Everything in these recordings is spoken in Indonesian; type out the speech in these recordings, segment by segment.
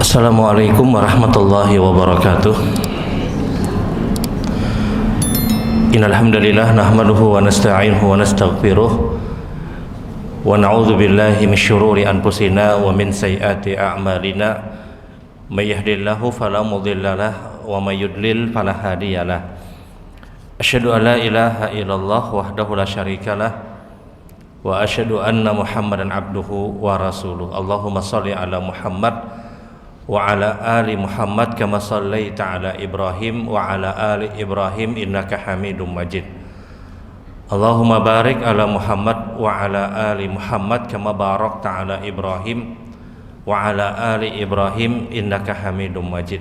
Assalamualaikum warahmatullahi wabarakatuh. Innal hamdalillah nahmaduhu wa nasta'inuhu wa nastaghfiruh wa na'udzu billahi min syururi anfusina wa min sayyiati a'malina. May yahdihillahu fala mudhillalah wa may yudlil fala hadiyalah. Asyhadu an la ilaha illallah wahdahu la syarikalah wa asyhadu anna Muhammadan abduhu wa rasuluh. Allahumma shalli ala Muhammad wa ala ali Muhammad kama shallaita ala Ibrahim wa ala ali Ibrahim innaka Hamidum Majid. Allahumma barik ala Muhammad wa ala ali Muhammad kama barakta ala Ibrahim wa ala ali Ibrahim innaka Hamidum Majid.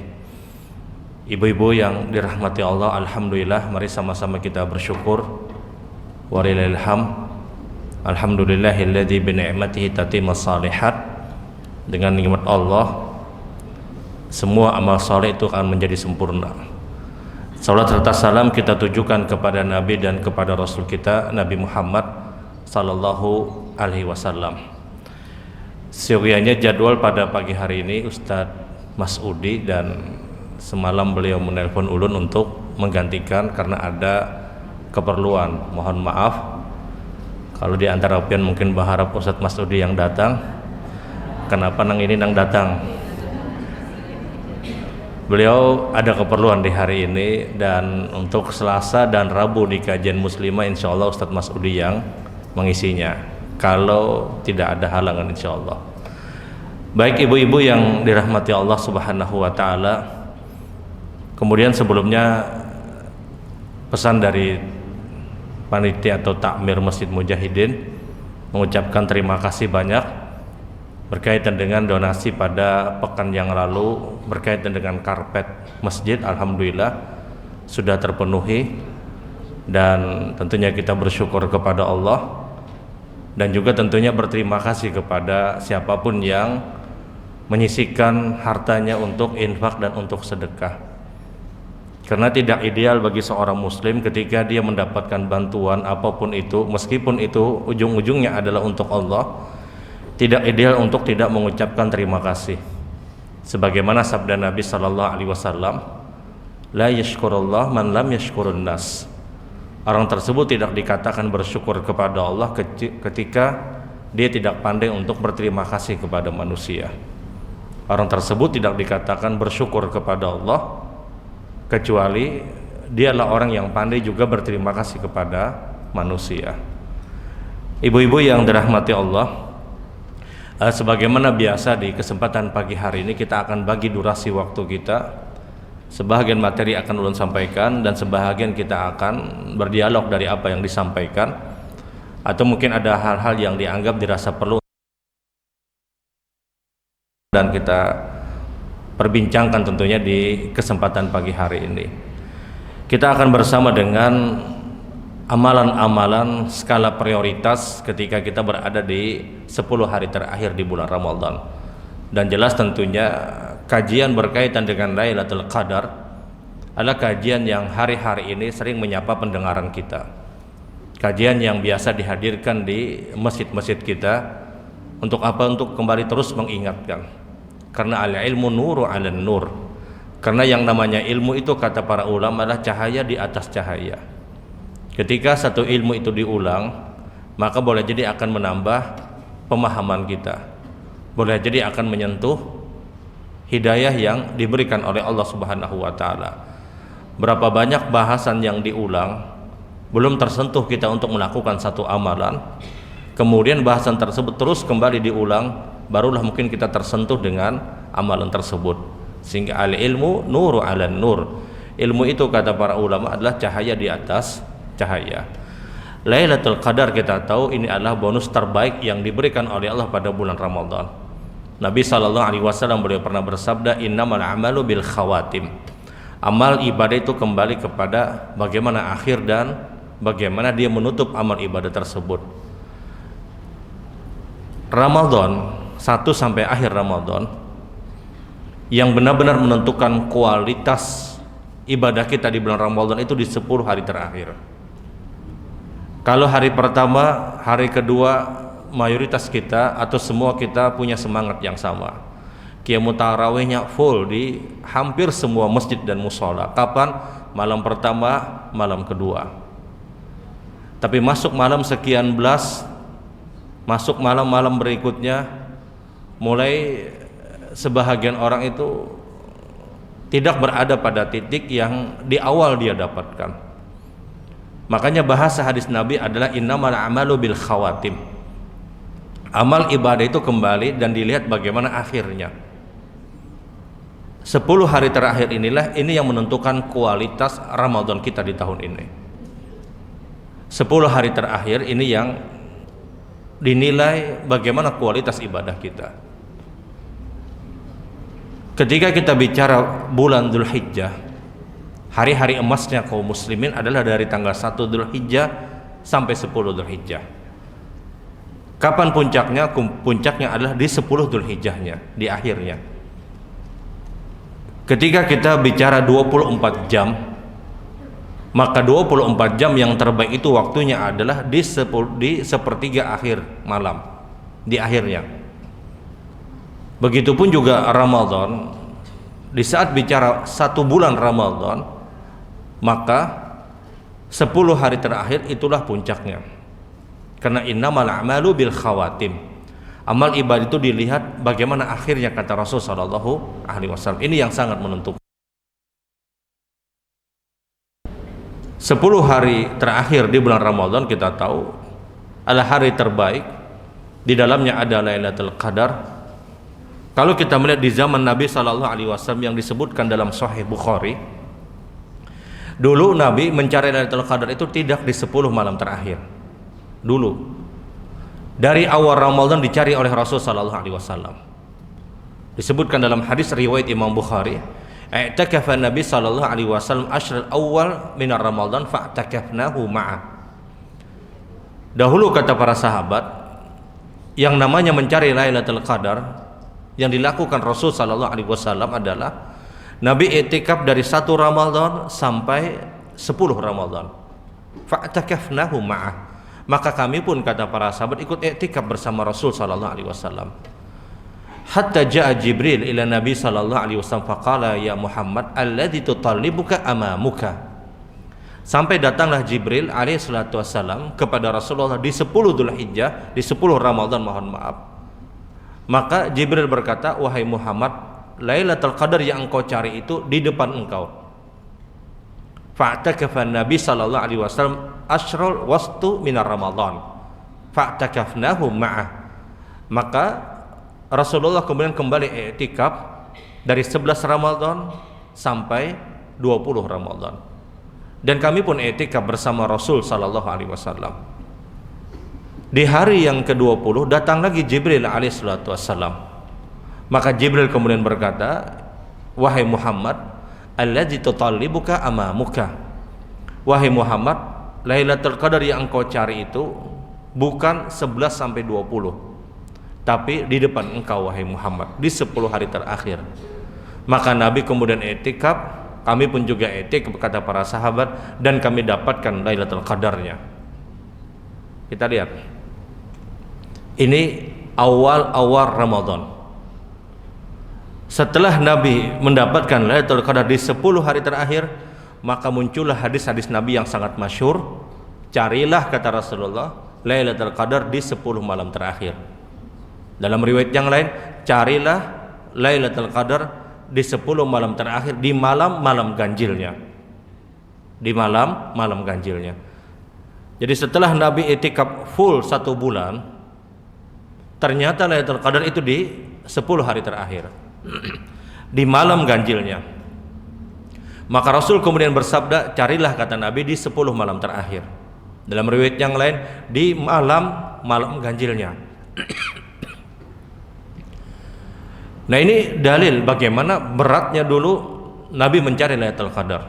Ibu-ibu yang dirahmati Allah, alhamdulillah, mari sama-sama kita bersyukur. Walillahil hamd. Alhamdulillahilladzi bi ni'matihi tatimmus shalihat. Dengan nikmat Allah semua amal saleh itu akan menjadi sempurna. Salat serta salam kita tujukan kepada Nabi dan kepada Rasul kita Nabi Muhammad sallallahu alaihi wasallam. Seyogianya jadwal pada pagi hari ini Ustadz Mas'udi, dan semalam beliau menelpon ulun untuk menggantikan karena ada keperluan. Mohon maaf kalau di antara pian mungkin berharap Ustadz Mas'udi yang datang. Kenapa nang ini nang datang? Beliau ada keperluan di hari ini, dan untuk Selasa dan Rabu di kajian Muslimah insya Allah Ustadz Mas'udi yang mengisinya kalau tidak ada halangan insya Allah. Baik ibu-ibu yang dirahmati Allah subhanahu wa ta'ala, kemudian sebelumnya pesan dari panitia atau takmir Masjid Mujahidin mengucapkan terima kasih banyak berkaitan dengan donasi pada pekan yang lalu berkaitan dengan karpet masjid. Alhamdulillah sudah terpenuhi, dan tentunya kita bersyukur kepada Allah, dan juga tentunya berterima kasih kepada siapapun yang menyisihkan hartanya untuk infak dan untuk sedekah, karena tidak ideal bagi seorang muslim ketika dia mendapatkan bantuan apapun itu, meskipun itu ujung-ujungnya adalah untuk Allah, tidak ideal untuk tidak mengucapkan terima kasih. Sebagaimana sabda Nabi sallallahu alaihi wasallam, la yashkurullah man lam yashkurun nas. Orang tersebut tidak dikatakan bersyukur kepada Allah ketika dia tidak pandai untuk berterima kasih kepada manusia. Orang tersebut tidak dikatakan bersyukur kepada Allah kecuali dialah orang yang pandai juga berterima kasih kepada manusia. Ibu-ibu yang dirahmati Allah, sebagaimana biasa di kesempatan pagi hari ini kita akan bagi durasi waktu kita. Sebahagian materi akan ulun sampaikan dan sebahagian kita akan berdialog dari apa yang disampaikan, atau mungkin ada hal-hal yang dianggap dirasa perlu dan kita perbincangkan tentunya di kesempatan pagi hari ini. Kita akan bersama dengan amalan-amalan skala prioritas ketika kita berada di 10 hari terakhir di bulan Ramadan. Dan jelas tentunya kajian berkaitan dengan Lailatul Qadar adalah kajian yang hari-hari ini sering menyapa pendengaran kita. Kajian yang biasa dihadirkan di masjid-masjid kita. Untuk apa? Untuk kembali terus mengingatkan. Karena al-ilmu nuru 'alan nur. Karena yang namanya ilmu itu kata para ulama adalah cahaya di atas cahaya. Ketika satu ilmu itu diulang, maka boleh jadi akan menambah pemahaman kita, boleh jadi akan menyentuh hidayah yang diberikan oleh Allah Subhanahu wa ta'ala. Berapa banyak bahasan yang diulang, belum tersentuh kita untuk melakukan satu amalan, kemudian bahasan tersebut terus kembali diulang, barulah mungkin kita tersentuh dengan amalan tersebut. Sehingga al-ilmu nuru 'alan nur. Ilmu itu kata para ulama adalah cahaya di atas cahaya. Lailatul Qadar kita tahu ini adalah bonus terbaik yang diberikan oleh Allah pada bulan Ramadan. Nabi sallallahu alaihi wasallam beliau pernah bersabda, innamal a'malu bil khawatim. Amal ibadah itu kembali kepada bagaimana akhir dan bagaimana dia menutup amal ibadah tersebut. Ramadan 1 sampai akhir Ramadan yang benar-benar menentukan kualitas ibadah kita di bulan Ramadan itu di 10 hari terakhir. Kalau hari pertama, hari kedua mayoritas kita atau semua kita punya semangat yang sama. Qiyamut tarawihnya full di hampir semua masjid dan musola. Kapan? Malam pertama, malam kedua. Tapi masuk malam sekian belas, masuk malam-malam berikutnya, mulai sebahagian orang itu tidak berada pada titik yang di awal dia dapatkan. Makanya bahasa hadis Nabi adalah innamal a'malu bil khawatim. Amal ibadah itu kembali dan dilihat bagaimana akhirnya. 10 hari terakhir inilah ini yang menentukan kualitas Ramadan kita di tahun ini. 10 hari terakhir ini yang dinilai bagaimana kualitas ibadah kita. Ketika kita bicara bulan Dzulhijjah, hari-hari emasnya kaum muslimin adalah dari tanggal 1 Dzulhijjah sampai 10 Dzulhijjah. Kapan puncaknya? Puncaknya adalah di 10 Dzulhijjahnya, di akhirnya. Ketika kita bicara 24 jam, maka 24 jam yang terbaik itu waktunya adalah di sepertiga akhir malam, di akhirnya. Begitupun juga Ramadan, di saat bicara 1 bulan Ramadan, maka 10 hari terakhir itulah puncaknya. Karena innamal a'malu bil khawatim. Amal ibadah itu dilihat bagaimana akhirnya, kata Rasul sallallahu alaihi wasallam. Ini yang sangat menentukan. 10 hari terakhir di bulan Ramadan kita tahu adalah hari terbaik. Di dalamnya ada Lailatul Qadar. Kalau kita melihat di zaman Nabi sallallahu alaihi wasallam yang disebutkan dalam Sahih Bukhari, dulu Nabi mencari Lailatul Qadar itu tidak di 10 malam terakhir. Dulu dari awal Ramadan dicari oleh Rasul sallallahu alaihi wasallam. Disebutkan dalam hadis riwayat Imam Bukhari, "I'takafa Nabi sallallahu alaihi wasallam ashr al-awwal min Ramadan fa'takafnahu ma'a." Dahulu kata para sahabat, yang namanya mencari Lailatul Qadar yang dilakukan Rasul sallallahu alaihi wasallam adalah Nabi i'tikaf dari 1 Ramadan sampai 10 Ramadan. Fa'takafnahu ma'a. Maka kami pun, kata para sahabat, ikut i'tikaf bersama Rasul sallallahu alaihi wasallam. Hatta jaa Jibril ila Nabi sallallahu alaihi wasallam faqala ya Muhammad alladzi tutallibuka amamuka. Sampai datanglah Jibril alaihi salatu wasallam kepada Rasulullah di 10 Dzulhijjah, di 10 Ramadan, mohon maaf. Maka Jibril berkata, wahai Muhammad, Lailatul Qadar yang engkau cari itu di depan engkau. Fa'takafa Nabi sallallahu alaihi wasallam asyrul wastu minar Ramadan fa'takafnahu ma'ah. Maka Rasulullah kemudian kembali i'tikaf dari 11 Ramadan sampai 20 Ramadan. Dan kami pun i'tikaf bersama Rasul sallallahu alaihi wasallam. Di hari yang ke-20 datang lagi Jibril alaihi salatu wasallam. Maka Jibril kemudian berkata, wahai Muhammad, alladzi tutallibuka amamuka. Wahai Muhammad, Lailatul Qadar yang engkau cari itu bukan 11 sampai 20, tapi di depan engkau wahai Muhammad, di 10 hari terakhir. Maka Nabi kemudian i'tikaf, kami pun juga i'tikaf, kata para sahabat, dan kami dapatkan Lailatul Qadarnya. Kita lihat. Ini awal-awal Ramadan. Setelah Nabi mendapatkan Lailatul Qadar di 10 hari terakhir, maka muncullah hadis-hadis Nabi yang sangat masyhur. Carilah, kata Rasulullah, Lailatul Qadar di 10 malam terakhir. Dalam riwayat yang lain, carilah Lailatul Qadar di 10 malam terakhir, di malam-malam ganjilnya. Di malam-malam ganjilnya. Jadi setelah Nabi i'tikaf full 1 bulan, ternyata Lailatul Qadar itu di 10 hari terakhir, di malam ganjilnya. Maka Rasul kemudian bersabda, carilah, kata Nabi, di 10 malam terakhir. Dalam riwayat yang lain, di malam ganjilnya. Nah, ini dalil bagaimana beratnya dulu Nabi mencari Lailatul Qadar.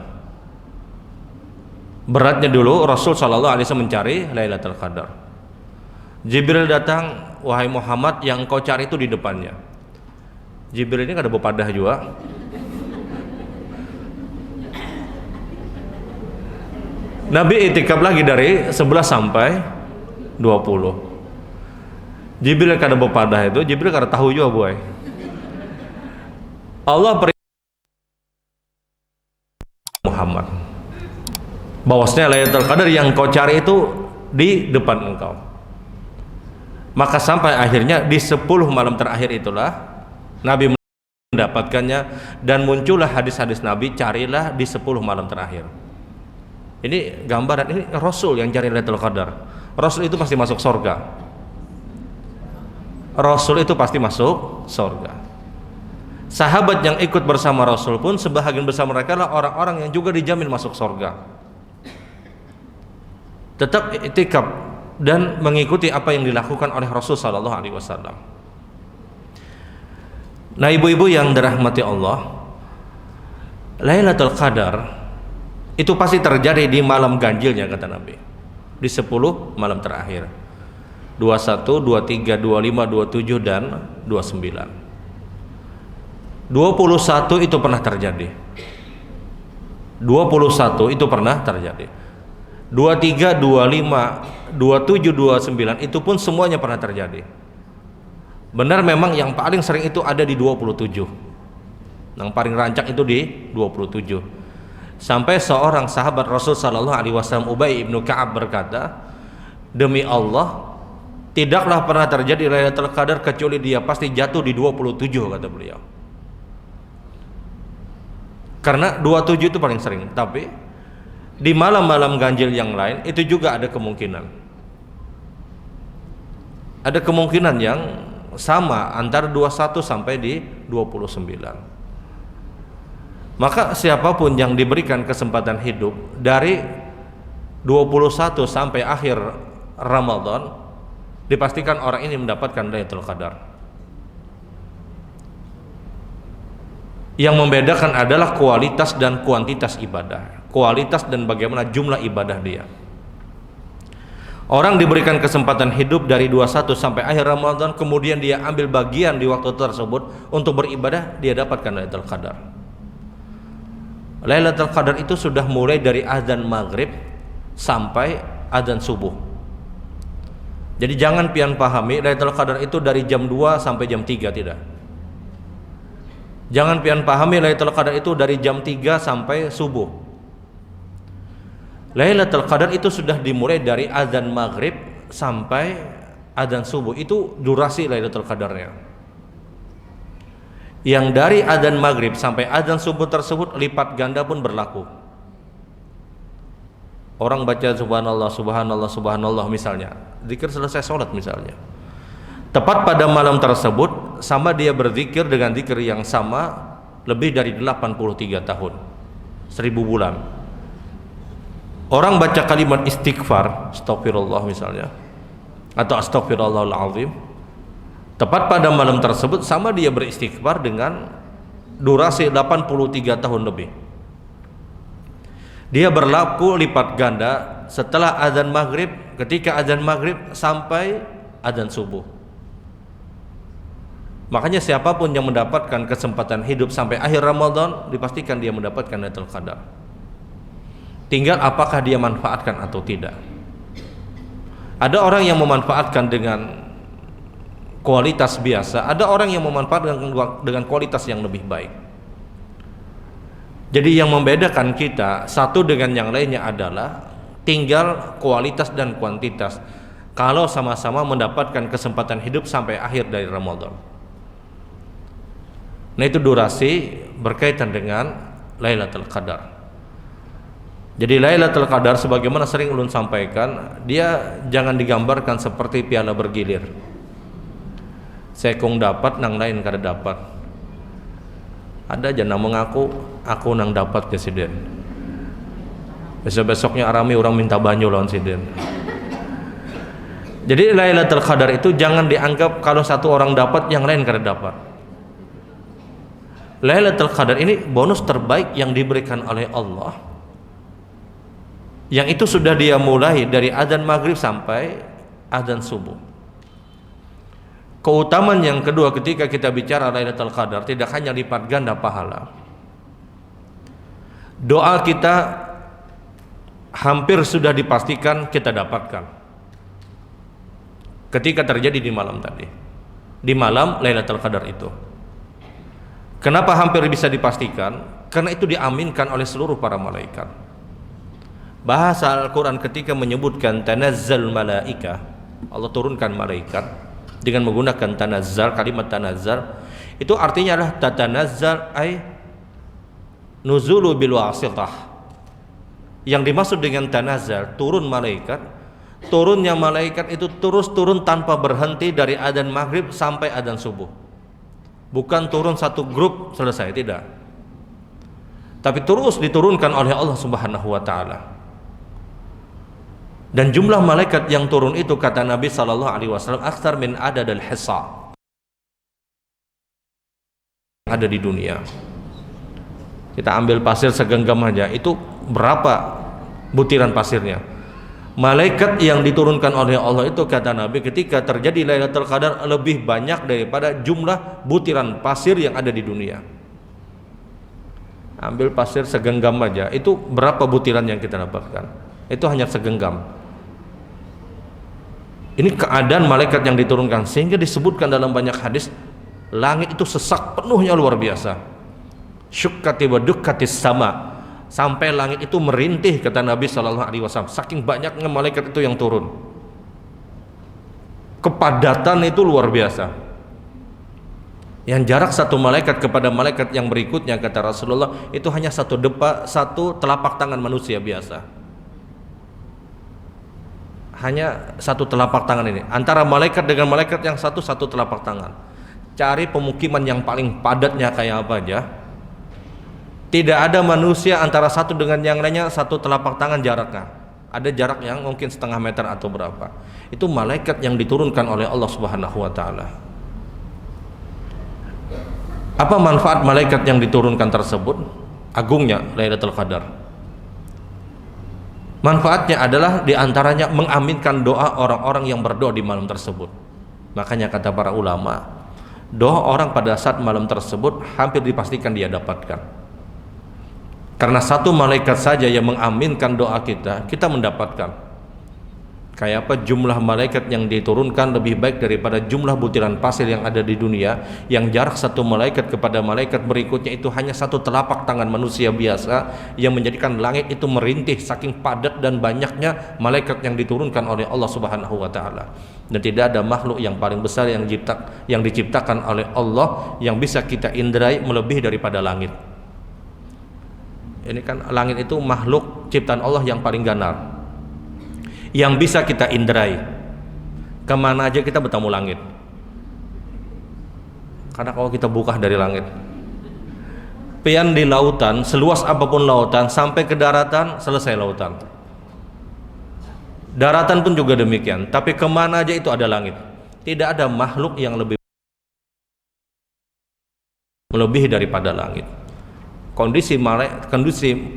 Beratnya dulu Rasul sallallahu alaihi wasallam mencari Lailatul Qadar. Jibril datang, wahai Muhammad, yang engkau cari itu di depannya. Jibril ini ada bepadah juga. Nabi i'tikaf lagi dari 11 sampai 20. Jibril kada bepadah itu, Jibril kada tahu juga boy. Allah beri Muhammad bahwasanya Lailatul Qadar yang kau cari itu di depan engkau. Maka sampai akhirnya di 10 malam terakhir itulah Nabi mendapatkannya, dan muncullah hadis-hadis Nabi, carilah di 10 malam terakhir. Ini gambaran, ini Rasul yang cari Lailatul Qadar. Rasul itu pasti masuk surga. Rasul itu pasti masuk surga. Sahabat yang ikut bersama Rasul pun sebahagian besar mereka adalah orang-orang yang juga dijamin masuk surga. Tetap iktikaf dan mengikuti apa yang dilakukan oleh Rasul sallallahu alaihi wasallam. Nah, ibu-ibu yang dirahmati Allah, Lailatul Qadar itu pasti terjadi di malam ganjilnya kata Nabi, di 10 malam terakhir, 21, 23, 25, 27 dan 29. 21 itu pernah terjadi. 21 itu pernah terjadi. 23, 25, 27, 29 itu pun semuanya pernah terjadi. Benar, memang yang paling sering itu ada di 27. Yang paling rancak itu di 27. Sampai seorang sahabat Rasul sallallahu alaihi wasallam, Ubay ibnu Ka'ab, berkata, demi Allah, tidaklah pernah terjadi Lailatul Qadar kecuali dia pasti jatuh di 27, kata beliau. Karena 27 itu paling sering, tapi di malam-malam ganjil yang lain itu juga ada kemungkinan. Ada kemungkinan yang sama antara 21 sampai di 29. Maka siapapun yang diberikan kesempatan hidup dari 21 sampai akhir Ramadan, dipastikan orang ini mendapatkan Lailatul Qadar. Yang membedakan adalah kualitas dan kuantitas ibadah, kualitas dan bagaimana jumlah ibadah dia. Orang diberikan kesempatan hidup dari 21 sampai akhir Ramadan, kemudian dia ambil bagian di waktu tersebut untuk beribadah, dia dapatkan Lailatul Qadar. Lailatul Qadar itu sudah mulai dari azan maghrib sampai azan subuh. Jadi jangan pian pahami Lailatul Qadar itu dari jam 2 sampai jam 3, tidak. Jangan pian pahami Lailatul Qadar itu dari jam 3 sampai subuh. Lailatul Qadar itu sudah dimulai dari azan maghrib sampai azan subuh. Itu durasi Lailatul Qadarnya. Yang dari azan maghrib sampai azan subuh tersebut lipat ganda pun berlaku. Orang baca subhanallah, subhanallah, subhanallah misalnya, zikir selesai sholat misalnya, tepat pada malam tersebut sama dia berzikir dengan zikir yang sama lebih dari 83 tahun, 1000 bulan. Orang baca kalimat istighfar, astagfirullah misalnya, atau astagfirullahal azim, tepat pada malam tersebut sama dia beristighfar dengan durasi 83 tahun lebih. Dia berlaku lipat ganda setelah azan maghrib, ketika azan maghrib sampai azan subuh. Makanya siapapun yang mendapatkan kesempatan hidup sampai akhir Ramadan, dipastikan dia mendapatkan Lailatul Qadar. Tinggal apakah dia manfaatkan atau tidak. Ada orang yang memanfaatkan dengan kualitas biasa, ada orang yang memanfaatkan dengan kualitas yang lebih baik. Jadi yang membedakan kita satu dengan yang lainnya adalah tinggal kualitas dan kuantitas. Kalau sama-sama mendapatkan kesempatan hidup sampai akhir dari Ramadan. Nah, itu durasi berkaitan dengan Lailatul Qadar. Jadi Lailatul Qadar sebagaimana sering ulun sampaikan, dia jangan digambarkan seperti piala bergilir. Sekung dapat, nang lain kada dapat. Ada aja nang mengaku aku nang dapat presiden. Besok-besoknya arami orang minta banyu lawan presiden. Jadi Lailatul Qadar itu jangan dianggap kalau satu orang dapat yang lain kada dapat. Lailatul Qadar ini bonus terbaik yang diberikan oleh Allah, yang itu sudah dia mulai dari azan maghrib sampai azan subuh. Keutamaan yang kedua ketika kita bicara Lailatul Qadar, tidak hanya lipat ganda pahala, doa kita hampir sudah dipastikan kita dapatkan ketika terjadi di malam tadi, di malam Lailatul Qadar itu. Kenapa hampir bisa dipastikan? Karena itu diaminkan oleh seluruh para malaikat. Bahasa Al-Quran ketika menyebutkan tanazzal malaika, Allah turunkan malaikat dengan menggunakan tanazzal, kalimat tanazzal itu artinya adalah tatanazzal ay nuzulu bil wasitah. Yang dimaksud dengan tanazzal, turun malaikat, turunnya malaikat itu terus turun tanpa berhenti dari adzan maghrib sampai adzan subuh. Bukan turun satu grup selesai, tidak, tapi terus diturunkan oleh Allah Subhanahu wa ta'ala. Dan jumlah malaikat yang turun itu kata Nabi sallallahu alaihi wasallam aktsar min adad al-hisa ada di dunia. Kita ambil pasir segenggam aja, itu berapa butiran pasirnya? Malaikat yang diturunkan oleh Allah itu kata Nabi ketika terjadi Lailatul Qadar lebih banyak daripada jumlah butiran pasir yang ada di dunia. Ambil pasir segenggam aja, itu berapa butiran yang kita dapatkan? Itu hanya segenggam. Ini keadaan malaikat yang diturunkan, sehingga disebutkan dalam banyak hadis langit itu sesak penuhnya luar biasa. Syukkati wa dukkatis sama, sampai langit itu merintih kata Nabi SAW, saking banyaknya malaikat itu yang turun. Kepadatan itu luar biasa, yang jarak satu malaikat kepada malaikat yang berikutnya kata Rasulullah itu hanya satu telapak tangan manusia biasa. Hanya satu telapak tangan ini, antara malaikat dengan malaikat yang satu telapak tangan. Cari pemukiman yang paling padatnya kayak apa aja, tidak ada manusia antara satu dengan yang lainnya satu telapak tangan jaraknya. Ada jarak yang mungkin setengah meter atau berapa. Itu malaikat yang diturunkan oleh Allah Subhanahu wa ta'ala. Apa manfaat malaikat yang diturunkan tersebut? Agungnya Lailatul Qadar. Manfaatnya adalah diantaranya mengaminkan doa orang-orang yang berdoa di malam tersebut. Makanya kata para ulama, doa orang pada saat malam tersebut hampir dipastikan dia dapatkan. Karena satu malaikat saja yang mengaminkan doa kita mendapatkan. Kayak apa jumlah malaikat yang diturunkan lebih baik daripada jumlah butiran pasir yang ada di dunia, yang jarak satu malaikat kepada malaikat berikutnya itu hanya satu telapak tangan manusia biasa, yang menjadikan langit itu merintih saking padat dan banyaknya malaikat yang diturunkan oleh Allah Subhanahu wa ta'ala. Dan tidak ada makhluk yang paling besar yang diciptakan oleh Allah yang bisa kita indrai melebihi daripada langit. Ini kan langit itu makhluk ciptaan Allah yang paling ganar, yang bisa kita indrai. Kemana aja kita bertemu langit, karena kalau kita buka dari langit, pian di lautan, seluas apapun lautan, sampai ke daratan selesai lautan. Daratan pun juga demikian, tapi kemana aja itu ada langit. Tidak ada makhluk yang melebihi daripada langit. Kondisi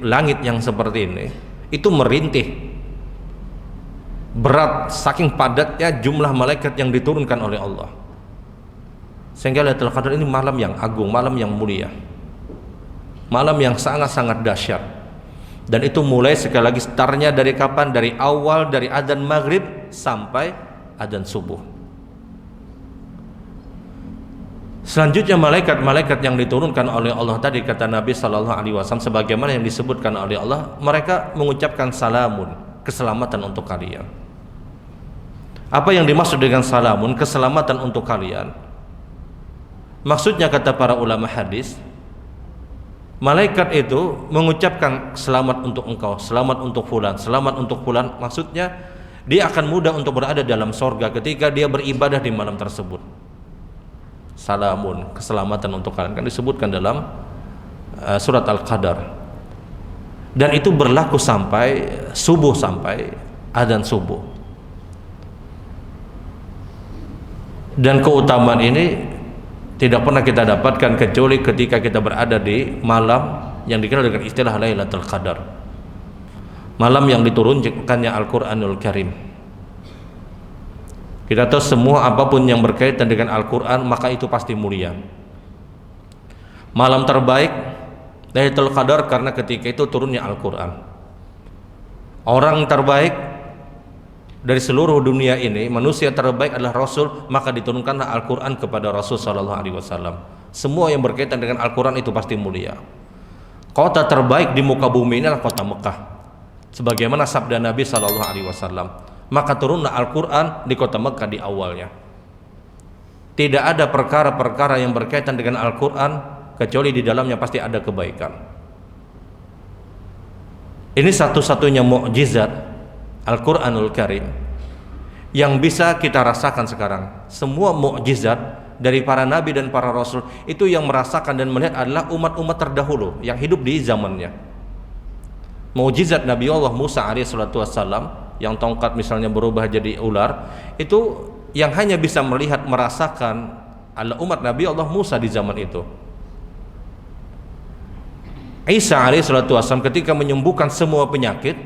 langit yang seperti ini itu merintih, berat saking padatnya jumlah malaikat yang diturunkan oleh Allah. Sehingga Lailatul Qadar ini malam yang agung, malam yang mulia, malam yang sangat-sangat dahsyat. Dan itu mulai sekali lagi startnya dari kapan? Dari awal, dari adzan maghrib sampai adzan subuh. Selanjutnya malaikat-malaikat yang diturunkan oleh Allah tadi kata Nabi SAW, sebagaimana yang disebutkan oleh Allah, mereka mengucapkan salamun, keselamatan untuk kalian. Apa yang dimaksud dengan salamun, keselamatan untuk kalian? Maksudnya kata para ulama hadis, malaikat itu mengucapkan selamat untuk engkau, selamat untuk fulan, selamat untuk fulan. Maksudnya dia akan mudah untuk berada dalam sorga ketika dia beribadah di malam tersebut. Salamun, keselamatan untuk kalian, kan disebutkan dalam surat Al-Qadar. Dan itu berlaku sampai subuh, sampai adzan subuh. Dan keutamaan ini tidak pernah kita dapatkan kecuali ketika kita berada di malam yang dikenal dengan istilah Lailatul Qadar, malam yang diturunkannya Al-Quranul Karim. Kita tahu semua apapun yang berkaitan dengan Al-Quran maka itu pasti mulia. Malam terbaik Lailatul Qadar karena ketika itu turunnya Al-Quran. Orang terbaik dari seluruh dunia ini, manusia terbaik adalah Rasul, maka diturunkanlah Al-Quran kepada Rasul SAW. Semua yang berkaitan dengan Al-Quran itu pasti mulia. Kota terbaik di muka bumi ini adalah kota Mekah, sebagaimana sabda Nabi SAW. Maka turunlah Al-Quran di kota Mekah di awalnya. Tidak ada perkara-perkara yang berkaitan dengan Al-Quran kecuali di dalamnya pasti ada kebaikan. Ini satu-satunya mukjizat Al-Quranul Karim yang bisa kita rasakan sekarang. Semua mukjizat dari para nabi dan para rasul itu yang merasakan dan melihat adalah umat-umat terdahulu yang hidup di zamannya. Mukjizat Nabi Allah Musa alaihissalam yang tongkat misalnya berubah jadi ular, itu yang hanya bisa melihat merasakan adalah umat Nabi Allah Musa di zaman itu. Isa alaihissalam ketika menyembuhkan semua penyakit,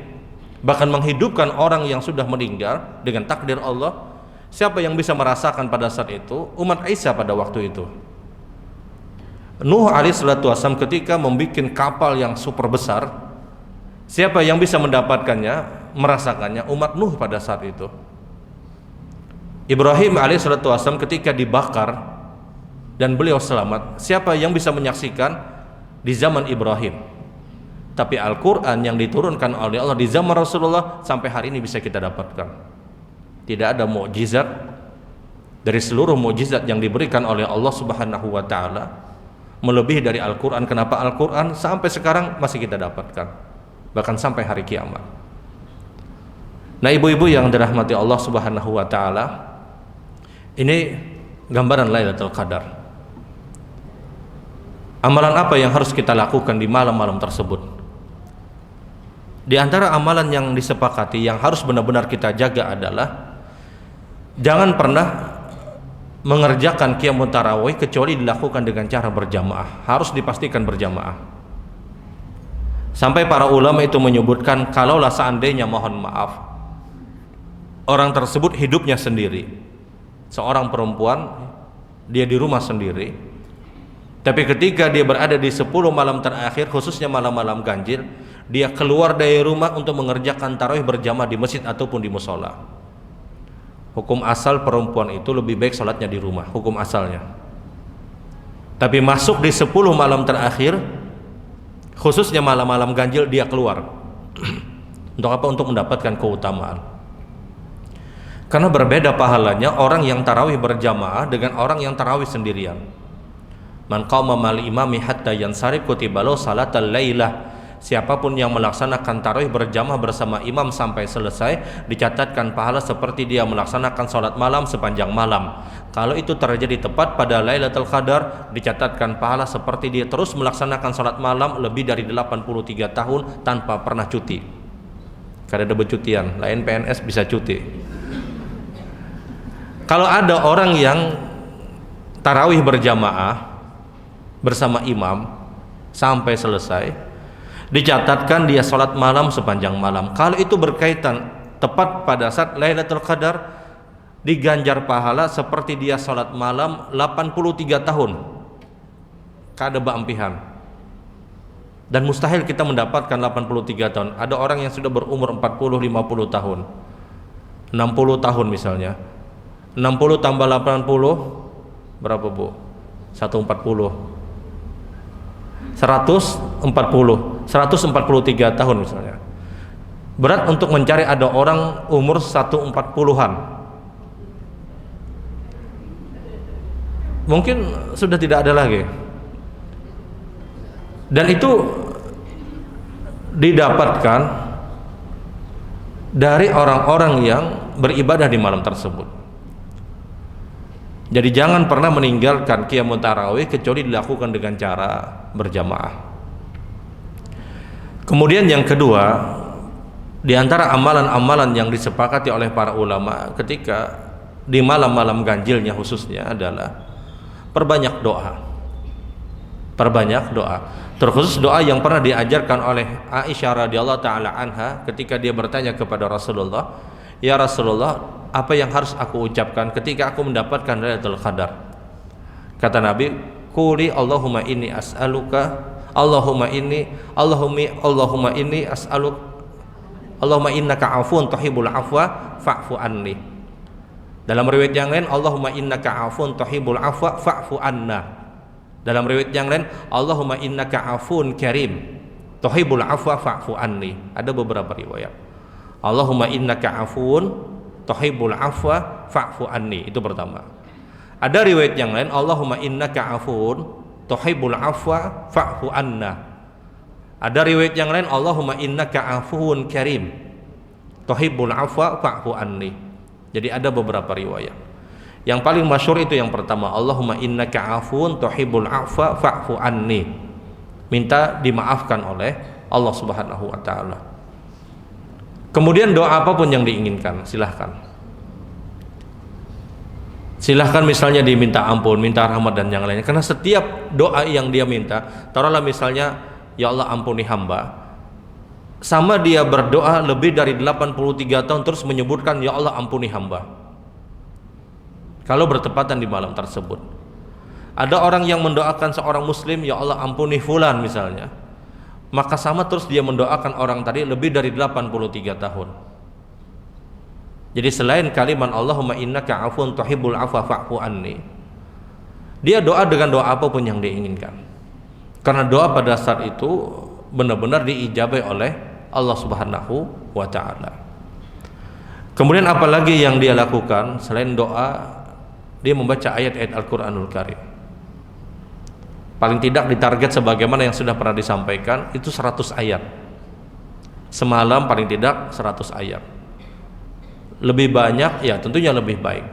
bahkan menghidupkan orang yang sudah meninggal dengan takdir Allah, siapa yang bisa merasakan pada saat itu? Umat Isa pada waktu itu. Nuh alaihissalam ketika membuat kapal yang super besar, siapa yang bisa mendapatkannya, merasakannya? Umat Nuh pada saat itu. Ibrahim alaihissalam ketika dibakar dan beliau selamat, siapa yang bisa menyaksikan? Di zaman Ibrahim. Tapi Al-Quran yang diturunkan oleh Allah di zaman Rasulullah sampai hari ini bisa kita dapatkan. Tidak ada mukjizat dari seluruh mukjizat yang diberikan oleh Allah Subhanahu wa taala melebihi dari Al-Quran. Kenapa Al-Quran sampai sekarang masih kita dapatkan, bahkan sampai hari kiamat. Nah, ibu-ibu yang dirahmati Allah Subhanahu wa taala, ini gambaran Lailatul Qadar. Amalan apa yang harus kita lakukan di malam-malam tersebut? Di antara amalan yang disepakati yang harus benar-benar kita jaga adalah jangan pernah mengerjakan qiyamut tarawih kecuali dilakukan dengan cara berjamaah. Harus dipastikan berjamaah. Sampai para ulama itu menyebutkan, kalaulah seandainya, mohon maaf, orang tersebut hidupnya sendiri, seorang perempuan, dia di rumah sendiri, tapi ketika dia berada di 10 malam terakhir, khususnya malam-malam ganjil, dia keluar dari rumah untuk mengerjakan tarawih berjamaah di masjid ataupun di musola. Hukum asal perempuan itu lebih baik sholatnya di rumah, hukum asalnya. Tapi masuk di 10 malam terakhir, khususnya malam-malam ganjil, dia keluar. Untuk apa? Untuk mendapatkan keutamaan. Karena berbeda pahalanya orang yang tarawih berjamaah dengan orang yang tarawih sendirian. Man qama mal imami hatta yansarif kutiba lahu salatal lailah. Siapapun yang melaksanakan tarawih berjamaah bersama imam sampai selesai, dicatatkan pahala seperti dia melaksanakan salat malam sepanjang malam. Kalau itu terjadi tepat pada Lailatul Qadar, dicatatkan pahala seperti dia terus melaksanakan salat malam lebih dari 83 tahun tanpa pernah cuti. Karena ada bercutian, lain PNS bisa cuti. Kalau ada orang yang tarawih berjamaah bersama imam sampai selesai, dicatatkan dia sholat malam sepanjang malam. Kalau itu berkaitan tepat pada saat Lailatul Qadar, diganjar pahala seperti dia sholat malam 83 tahun. Kada bampihan. Dan mustahil kita mendapatkan 83 tahun. Ada orang yang sudah berumur 40-50 tahun, 60 tahun misalnya. 60 tambah 80 berapa, Bu? 140. 143 tahun misalnya. Berat untuk mencari ada orang umur 140-an. Mungkin sudah tidak ada lagi. Dan itu didapatkan dari orang-orang yang beribadah di malam tersebut. Jadi jangan pernah meninggalkan qiyamut tarawih kecuali dilakukan dengan cara berjamaah. Kemudian yang kedua, di antara amalan-amalan yang disepakati oleh para ulama ketika di malam-malam ganjilnya khususnya adalah perbanyak doa. Perbanyak doa. Terkhusus doa yang pernah diajarkan oleh Aisyah radhiyallahu taala anha ketika dia bertanya kepada Rasulullah, "Ya Rasulullah, apa yang harus aku ucapkan ketika aku mendapatkan Lailatul Qadar?" Kata Nabi, "Quli Allahumma inni as'aluka, Allahumma inni as'aluk, Allahumma innaka 'afuwun tuhibbul 'afwa fa'fu anni." Dalam riwayat yang lain, Allahumma innaka 'afuwun tuhibbul 'afwa fa'fu anna. Dalam riwayat yang lain, Allahumma innaka afun karim, tuhibbul afwa fa'fu anni. Ada beberapa riwayat. Allahumma innaka afun, tuhibbul afwa fa'fu anni. Itu pertama. Ada riwayat yang lain, Allahumma innaka afun, tuhibbul afwa fa'fu anna. Ada riwayat yang lain, Allahumma innaka afun karim, tuhibbul afwa fa'fu anni. Jadi ada beberapa riwayat. Yang paling masyhur itu yang pertama, Allahumma innaka afun tuhibbul afwa fa'fu anni. Minta dimaafkan oleh Allah Subhanahu wa taala. Kemudian doa apapun yang diinginkan, silahkan. Silahkan misalnya diminta ampun, minta rahmat dan yang lainnya. Karena setiap doa yang dia minta, taruhlah misalnya, ya Allah ampuni hamba, sama dia berdoa lebih dari 83 tahun terus menyebutkan ya Allah ampuni hamba. Kalau bertepatan di malam tersebut. Ada orang yang mendoakan seorang muslim, ya Allah ampuni fulan misalnya, maka sama terus dia mendoakan orang tadi lebih dari 83 tahun. Jadi selain kalimat Allahumma innaka afun tuhibbul afwa fa'fu anni, dia doa dengan doa apapun yang diinginkan. Karena doa pada saat itu benar-benar diijabai oleh Allah Subhanahu wa taala. Kemudian apalagi yang dia lakukan selain doa? Dia membaca ayat-ayat Al-Quranul Karim. Paling tidak ditarget sebagaimana yang sudah pernah disampaikan, itu 100 ayat. Semalam paling tidak 100 ayat. Lebih banyak ya tentunya lebih baik.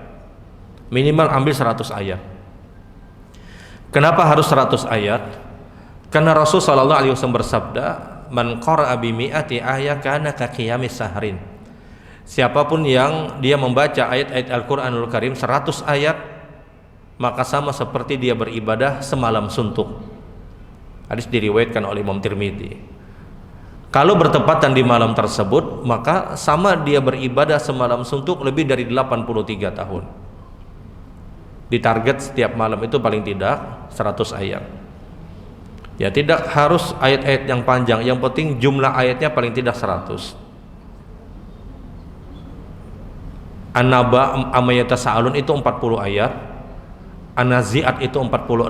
Minimal ambil 100 ayat. Kenapa harus 100 ayat? Karena Rasul sallallahu alaihi wasallam bersabda, "Man qara'a bi mi'ati ayat kana ka qiyamis sahrin." Siapapun yang dia membaca ayat-ayat Al-Quranul Karim 100 ayat, maka sama seperti dia beribadah semalam suntuk. Hadis diriwayatkan oleh Imam Tirmidzi. Kalau bertepatan di malam tersebut, maka sama dia beribadah semalam suntuk lebih dari 83 tahun. Ditarget setiap malam itu paling tidak 100 ayat. Ya tidak harus ayat-ayat yang panjang, yang penting jumlah ayatnya paling tidak 100. An-Naba Amayata Sa'alun itu 40 ayat, An-Nazi'at itu 46,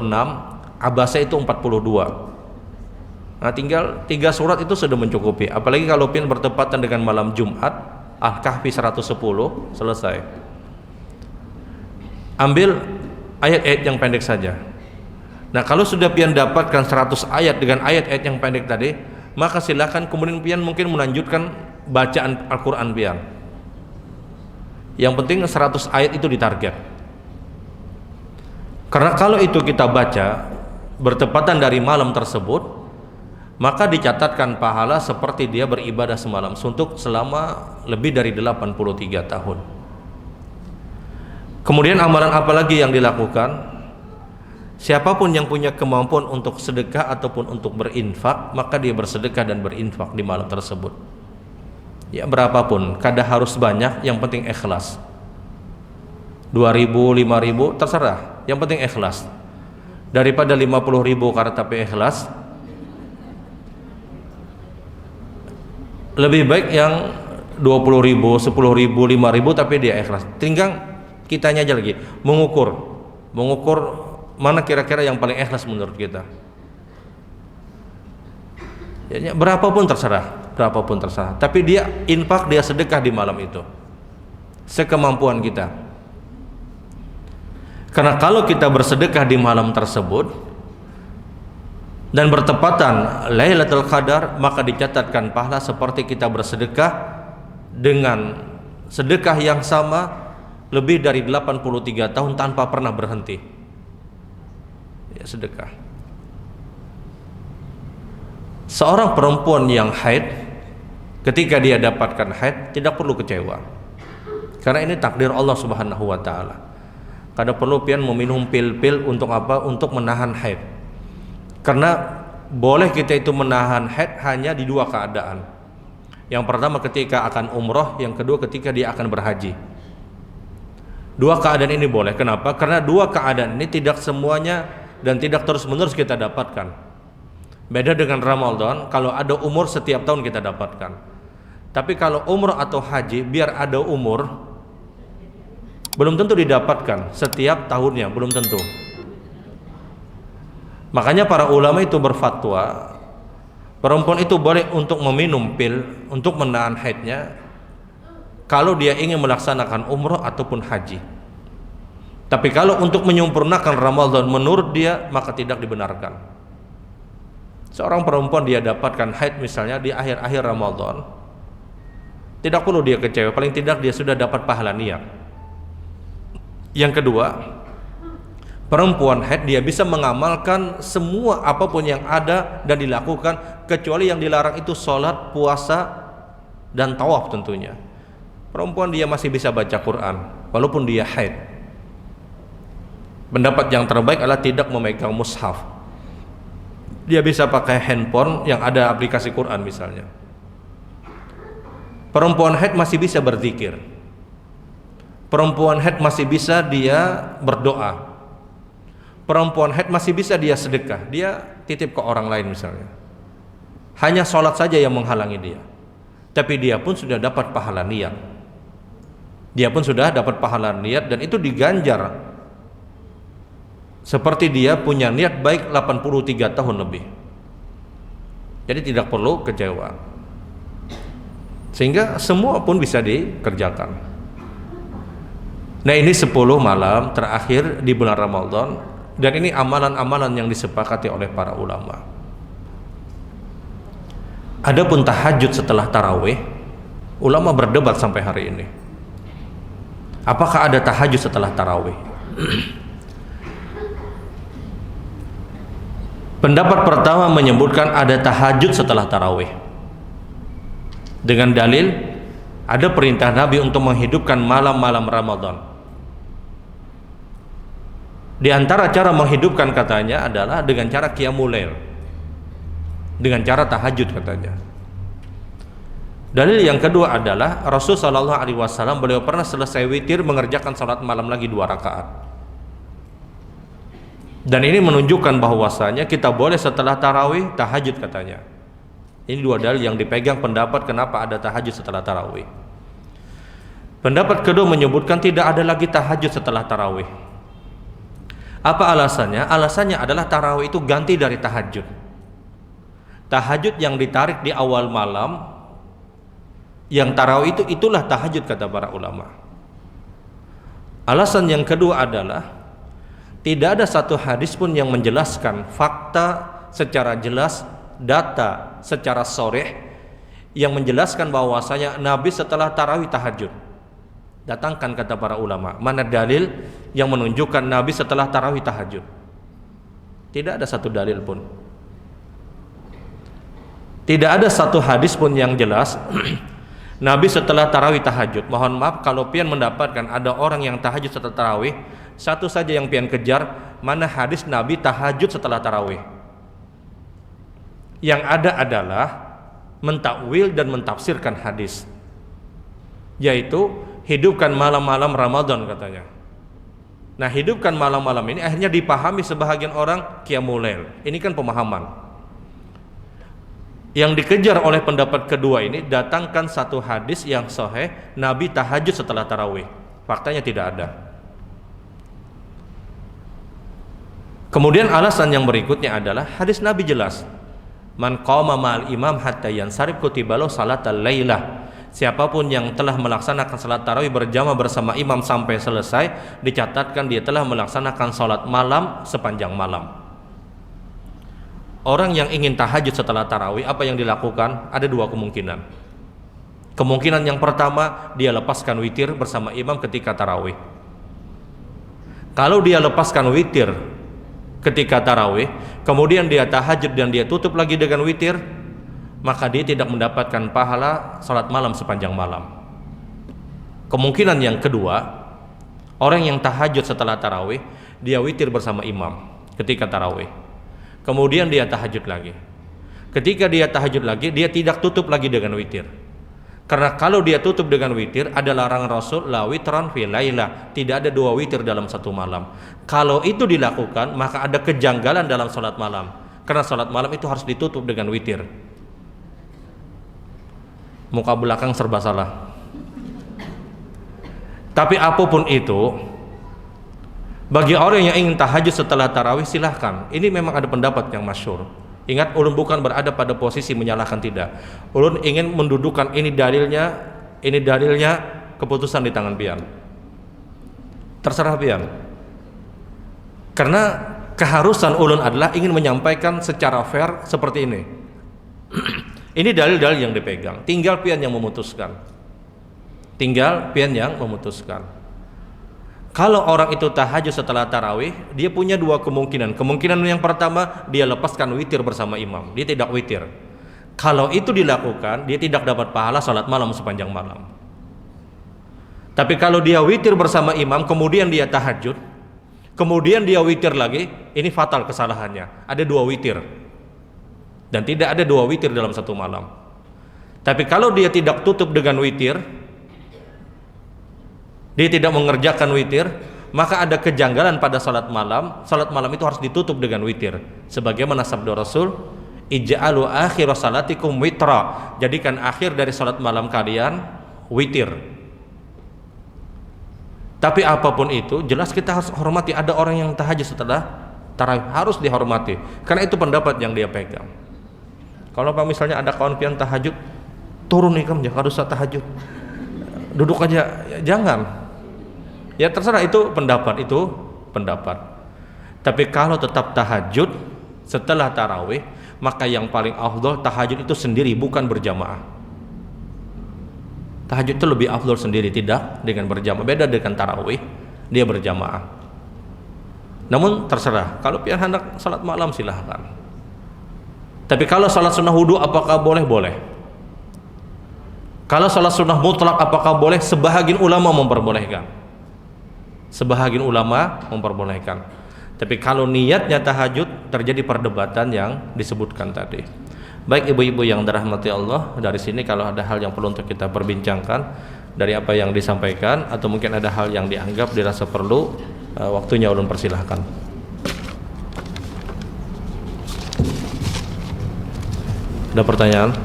Abasa itu 42. Nah tinggal 3 surat itu sudah mencukupi. Apalagi kalau pian bertepatan dengan malam Jumat, Al-Kahfi 110 selesai. Ambil ayat-ayat yang pendek saja. Nah kalau sudah pian dapatkan 100 ayat dengan ayat-ayat yang pendek tadi, maka silakan kemudian pian mungkin melanjutkan bacaan Al-Quran pian. Yang penting 100 ayat itu ditarget. Karena kalau itu kita baca bertepatan dari malam tersebut, maka dicatatkan pahala seperti dia beribadah semalam suntuk selama lebih dari 83 tahun. Kemudian amalan apa lagi yang dilakukan? Siapapun yang punya kemampuan untuk sedekah ataupun untuk berinfak, maka dia bersedekah dan berinfak di malam tersebut. Ya berapapun, kadang harus banyak, yang penting ikhlas. 2.000, 5.000 terserah, yang penting ikhlas. Daripada 50.000 karena tapi ikhlas, lebih baik yang 20.000, 10.000, 5.000 tapi dia ikhlas. Tinggal kitanya aja lagi mengukur mana kira-kira yang paling ikhlas menurut kita. Ya, berapapun terserah. Tapi dia infak, dia sedekah di malam itu sekemampuan kita. Karena kalau kita bersedekah di malam tersebut dan bertepatan Lailatul Qadar, maka dicatatkan pahala seperti kita bersedekah dengan sedekah yang sama lebih dari 83 tahun tanpa pernah berhenti. Ya, sedekah. Seorang perempuan yang haid, ketika dia dapatkan haid, tidak perlu kecewa. Karena ini takdir Allah Subhanahu wa taala. Kada perlu pian meminum pil-pil untuk apa? Untuk menahan haid. Karena boleh kita itu menahan haid hanya di 2 keadaan. Yang pertama ketika akan umroh, yang kedua ketika dia akan berhaji. 2 keadaan ini boleh. Kenapa? Karena 2 keadaan ini tidak semuanya dan tidak terus-menerus kita dapatkan. Beda dengan Ramadan, kalau ada umur setiap tahun kita dapatkan. Tapi kalau umrah atau haji, biar ada umur, belum tentu didapatkan setiap tahunnya, belum tentu. Makanya para ulama itu berfatwa perempuan itu boleh untuk meminum pil untuk menahan haidnya kalau dia ingin melaksanakan umroh ataupun haji. Tapi kalau untuk menyempurnakan Ramadan menurut dia maka tidak dibenarkan. Seorang perempuan dia dapatkan haid misalnya di akhir-akhir Ramadan, tidak perlu dia kecewa, paling tidak dia sudah dapat pahala niat. Yang kedua, perempuan haid dia bisa mengamalkan semua apapun yang ada dan dilakukan, kecuali yang dilarang itu sholat, puasa, dan tawaf tentunya. Perempuan dia masih bisa baca Quran walaupun dia haid. Pendapat yang terbaik adalah tidak memegang mushaf. Dia bisa pakai handphone yang ada aplikasi Quran misalnya. Perempuan haid masih bisa berzikir. Perempuan haid masih bisa dia berdoa. Perempuan haid masih bisa dia sedekah, dia titip ke orang lain misalnya. Hanya sholat saja yang menghalangi dia. Tapi dia pun sudah dapat pahala niat. Dia pun sudah dapat pahala niat dan itu diganjar seperti dia punya niat baik 83 tahun lebih. Jadi tidak perlu kecewa. Sehingga semua pun bisa dikerjakan. Nah, ini 10 malam terakhir di bulan Ramadan. Dan ini amalan-amalan yang disepakati oleh para ulama. Adapun tahajud setelah tarawih, ulama berdebat sampai hari ini. Apakah ada tahajud setelah tarawih? Pendapat pertama menyebutkan ada tahajud setelah tarawih. Dengan dalil ada perintah Nabi untuk menghidupkan malam-malam Ramadan. Di antara cara menghidupkan katanya adalah dengan cara qiyamul lail, dengan cara tahajud katanya. Dalil yang kedua adalah Rasul sallallahu alaihi wasallam beliau pernah selesai witir mengerjakan salat malam lagi 2 rakaat. Dan ini menunjukkan bahwasanya kita boleh setelah tarawih tahajud katanya. Ini 2 dalil yang dipegang pendapat kenapa ada tahajud setelah tarawih. Pendapat kedua menyebutkan tidak ada lagi tahajud setelah tarawih. Apa alasannya? Alasannya adalah tarawih itu ganti dari tahajud. Tahajud yang ditarik di awal malam, yang tarawih itu itulah tahajud kata para ulama. Alasan yang kedua adalah tidak ada satu hadis pun yang menjelaskan fakta secara jelas, data secara sharih yang menjelaskan bahwasanya Nabi setelah tarawih tahajud. Datangkan kata para ulama, mana dalil yang menunjukkan Nabi setelah tarawih tahajud? Tidak ada satu dalil pun. Tidak ada satu hadis pun yang jelas Nabi setelah tarawih tahajud. Mohon maaf kalau pian mendapatkan ada orang yang tahajud setelah tarawih, satu saja yang pian kejar, mana hadis Nabi tahajud setelah tarawih. Yang ada adalah mentakwil dan mentafsirkan hadis, yaitu hidupkan malam-malam Ramadan katanya. Nah, hidupkan malam-malam ini akhirnya dipahami sebahagian orang qiyamul lail. Ini kan pemahaman. Yang dikejar oleh pendapat kedua ini, datangkan satu hadis yang sahih Nabi tahajud setelah tarawih. Faktanya tidak ada. Kemudian alasan yang berikutnya adalah hadis Nabi jelas. Man qama ma'al imam hatta yansarif kutiba lahu salatal lailah. Siapapun yang telah melaksanakan salat tarawih berjamaah bersama imam sampai selesai, dicatatkan dia telah melaksanakan salat malam sepanjang malam. Orang yang ingin tahajud setelah tarawih, apa yang dilakukan? Ada 2 kemungkinan. Kemungkinan yang pertama, dia lepaskan witir bersama imam ketika tarawih. Kalau dia lepaskan witir ketika tarawih, kemudian dia tahajud dan dia tutup lagi dengan witir, maka dia tidak mendapatkan pahala salat malam sepanjang malam. Kemungkinan yang kedua, orang yang tahajud setelah tarawih, dia witir bersama imam ketika tarawih, kemudian dia tahajud lagi. Ketika dia tahajud lagi, dia tidak tutup lagi dengan witir, karena kalau dia tutup dengan witir, ada larangan Rasul, la witran fi lailah, tidak ada 2 witir dalam satu malam. Kalau itu dilakukan, maka ada kejanggalan dalam salat malam, karena salat malam itu harus ditutup dengan witir. Muka belakang serba salah. Tapi apapun itu, Bagi orang yang ingin tahajud setelah tarawih silahkan. Ini memang ada pendapat yang masyhur. Ingat, ulun bukan berada pada posisi menyalahkan, tidak. Ulun ingin mendudukan ini dalilnya, keputusan di tangan pian. Terserah pian. Karena keharusan ulun adalah ingin menyampaikan secara fair seperti ini. Ini dalil-dalil yang dipegang. Tinggal pian yang memutuskan. Kalau orang itu tahajud setelah tarawih, dia punya dua kemungkinan. Kemungkinan yang pertama, dia lepaskan witir bersama imam, dia tidak witir. Kalau itu dilakukan, dia tidak dapat pahala salat malam sepanjang malam. Tapi kalau dia witir bersama imam, kemudian dia tahajud, kemudian dia witir lagi, ini fatal kesalahannya. Ada dua witir, dan tidak ada dua witir dalam satu malam. Tapi kalau dia tidak tutup dengan witir, dia tidak mengerjakan witir, maka ada kejanggalan pada salat malam. Salat malam itu harus ditutup dengan witir. Sebagaimana sabda Rasul, ij'alu akhir salatikum witra. Jadikan akhir dari salat malam kalian witir. Tapi apapun itu, jelas kita harus hormati. Ada orang yang tahajud setelah tarawih, harus dihormati. Karena itu pendapat yang dia pegang. Kalau misalnya ada kawan pian tahajud, turun ikam, jangan usah tahajud, duduk aja, jangan. Ya terserah, itu pendapat. Tapi kalau tetap tahajud setelah tarawih, maka yang paling afdol tahajud itu sendiri, bukan berjamaah. Tahajud itu lebih afdol sendiri, tidak dengan berjamaah. Beda dengan tarawih, dia berjamaah. Namun terserah, kalau pian hendak salat malam silahkan. Tapi kalau salat sunnah wudu apakah boleh? Boleh. Kalau salat sunnah mutlak apakah boleh? Sebahagian ulama memperbolehkan. Tapi kalau niatnya tahajud, terjadi perdebatan yang disebutkan tadi. Baik ibu-ibu yang dirahmati Allah, dari sini kalau ada hal yang perlu untuk kita perbincangkan dari apa yang disampaikan, atau mungkin ada hal yang dianggap dirasa perlu, waktunya ulun persilahkan. Ada pertanyaan?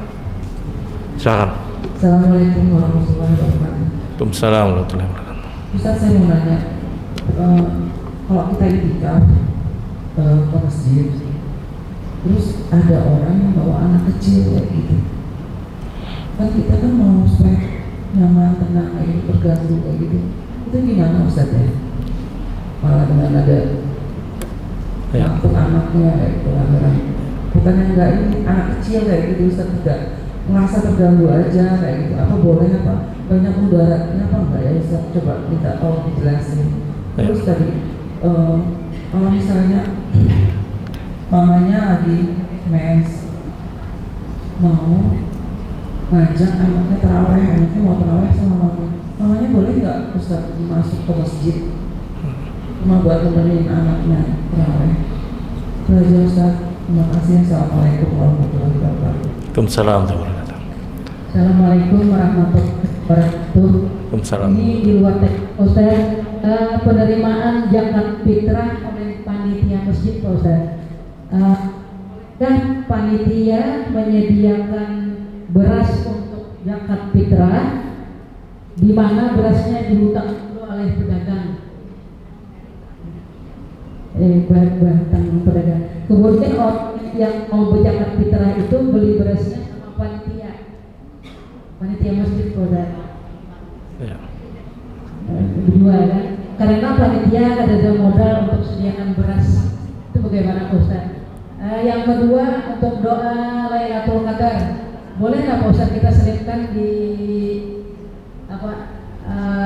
Silakan. Assalamualaikum warahmatullahi wabarakatuh. Waalaikumsalam warahmatullahi wabarakatuh. Ustaz, saya mau nanya, kalau kita itikaf ke masjid, terus ada orang yang bawa anak kecil kayak gitu, kan kita kan mau supaya nyaman, tenang, kayak gitu, terganggu kayak gitu, itu gimana Ustaz ya? Malah dengan ada untuk anaknya kayak gitu, bukan yang enggak, ini anak kecil kayak gitu, Ustaz tidak merasa terganggu aja kayak gitu, apa boleh apa banyak mudaratnya apa enggak ya Ustaz? Coba minta tolong dijelasin. Terus tadi kalau misalnya mamanya lagi mens, mau ngajak anaknya taraweh, anaknya mau taraweh sama mamanya boleh nggak Ustaz masuk ke masjid cuma buat nemenin anaknya taraweh? Itu aja Ustaz. Terima kasih. Assalamualaikum warahmatullahi wabarakatuh. Waalaikumsalam warahmatullahi wabarakatuh. Assalamualaikum warahmatullahi wabarakatuh. Waalaikumsalam. Ini di luar Ustaz, penerimaan zakat fitrah oleh panitia masjid Pak Ustaz. Dan panitia menyediakan beras untuk zakat fitrah, di mana berasnya dihutang oleh pedagang. Barang pedagang. Kemudian orang yang mau berzakat fitrah itu beli berasnya sama panitia masjid Ustaz. Ya. Berdua kan, karena panitia ada modal untuk sediakan beras, itu bagaimana Ustaz? Yang kedua, untuk doa Lailatul Qadar, boleh nggak Pak Ustaz kita selipkan di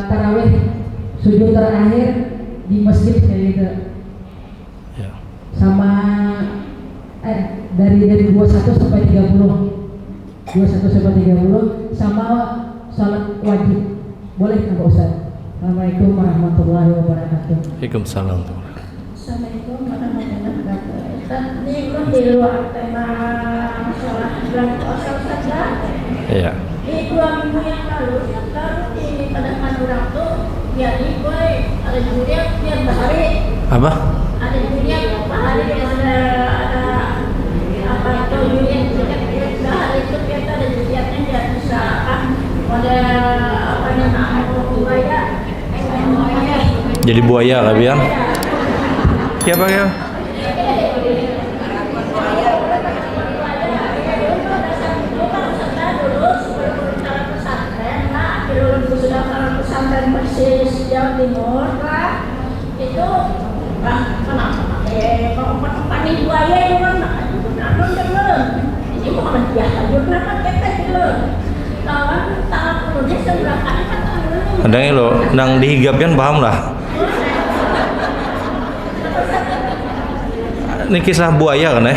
tarawih sujud terakhir di masjid kayak gitu? Ya. Sama dari 21 sampai 30 sama salat wajib, boleh nggak Pak Ustaz? Assalamualaikum warahmatullahi wabarakatuh. Waalaikumsalam. Assalamualaikum warahmatullahi wabarakatuh. Ustaz, ini di luar tema masalah bulan puasa Ustaz ya. Iya. Di 2 minggu yang lalu di pedagang orang tuh jadi boy ada juriat tiap hari. Apa? Ada juriat tiap hari, ada apa itu juriat tiap hari itu kita ada juriatnya dia bisa ada apa namanya buaya. Jadi buaya lah biar. Ya Pak ya. Pesantren Persis Jawa Timur lah itu kenapa pakai buaya itu kan namun belum ini bukan biasa kenapa kita belum lawan tahap udah sebelah kanan kan Ada yang lo nang dihigapkan paham lah. Ini kisah buaya kan ya?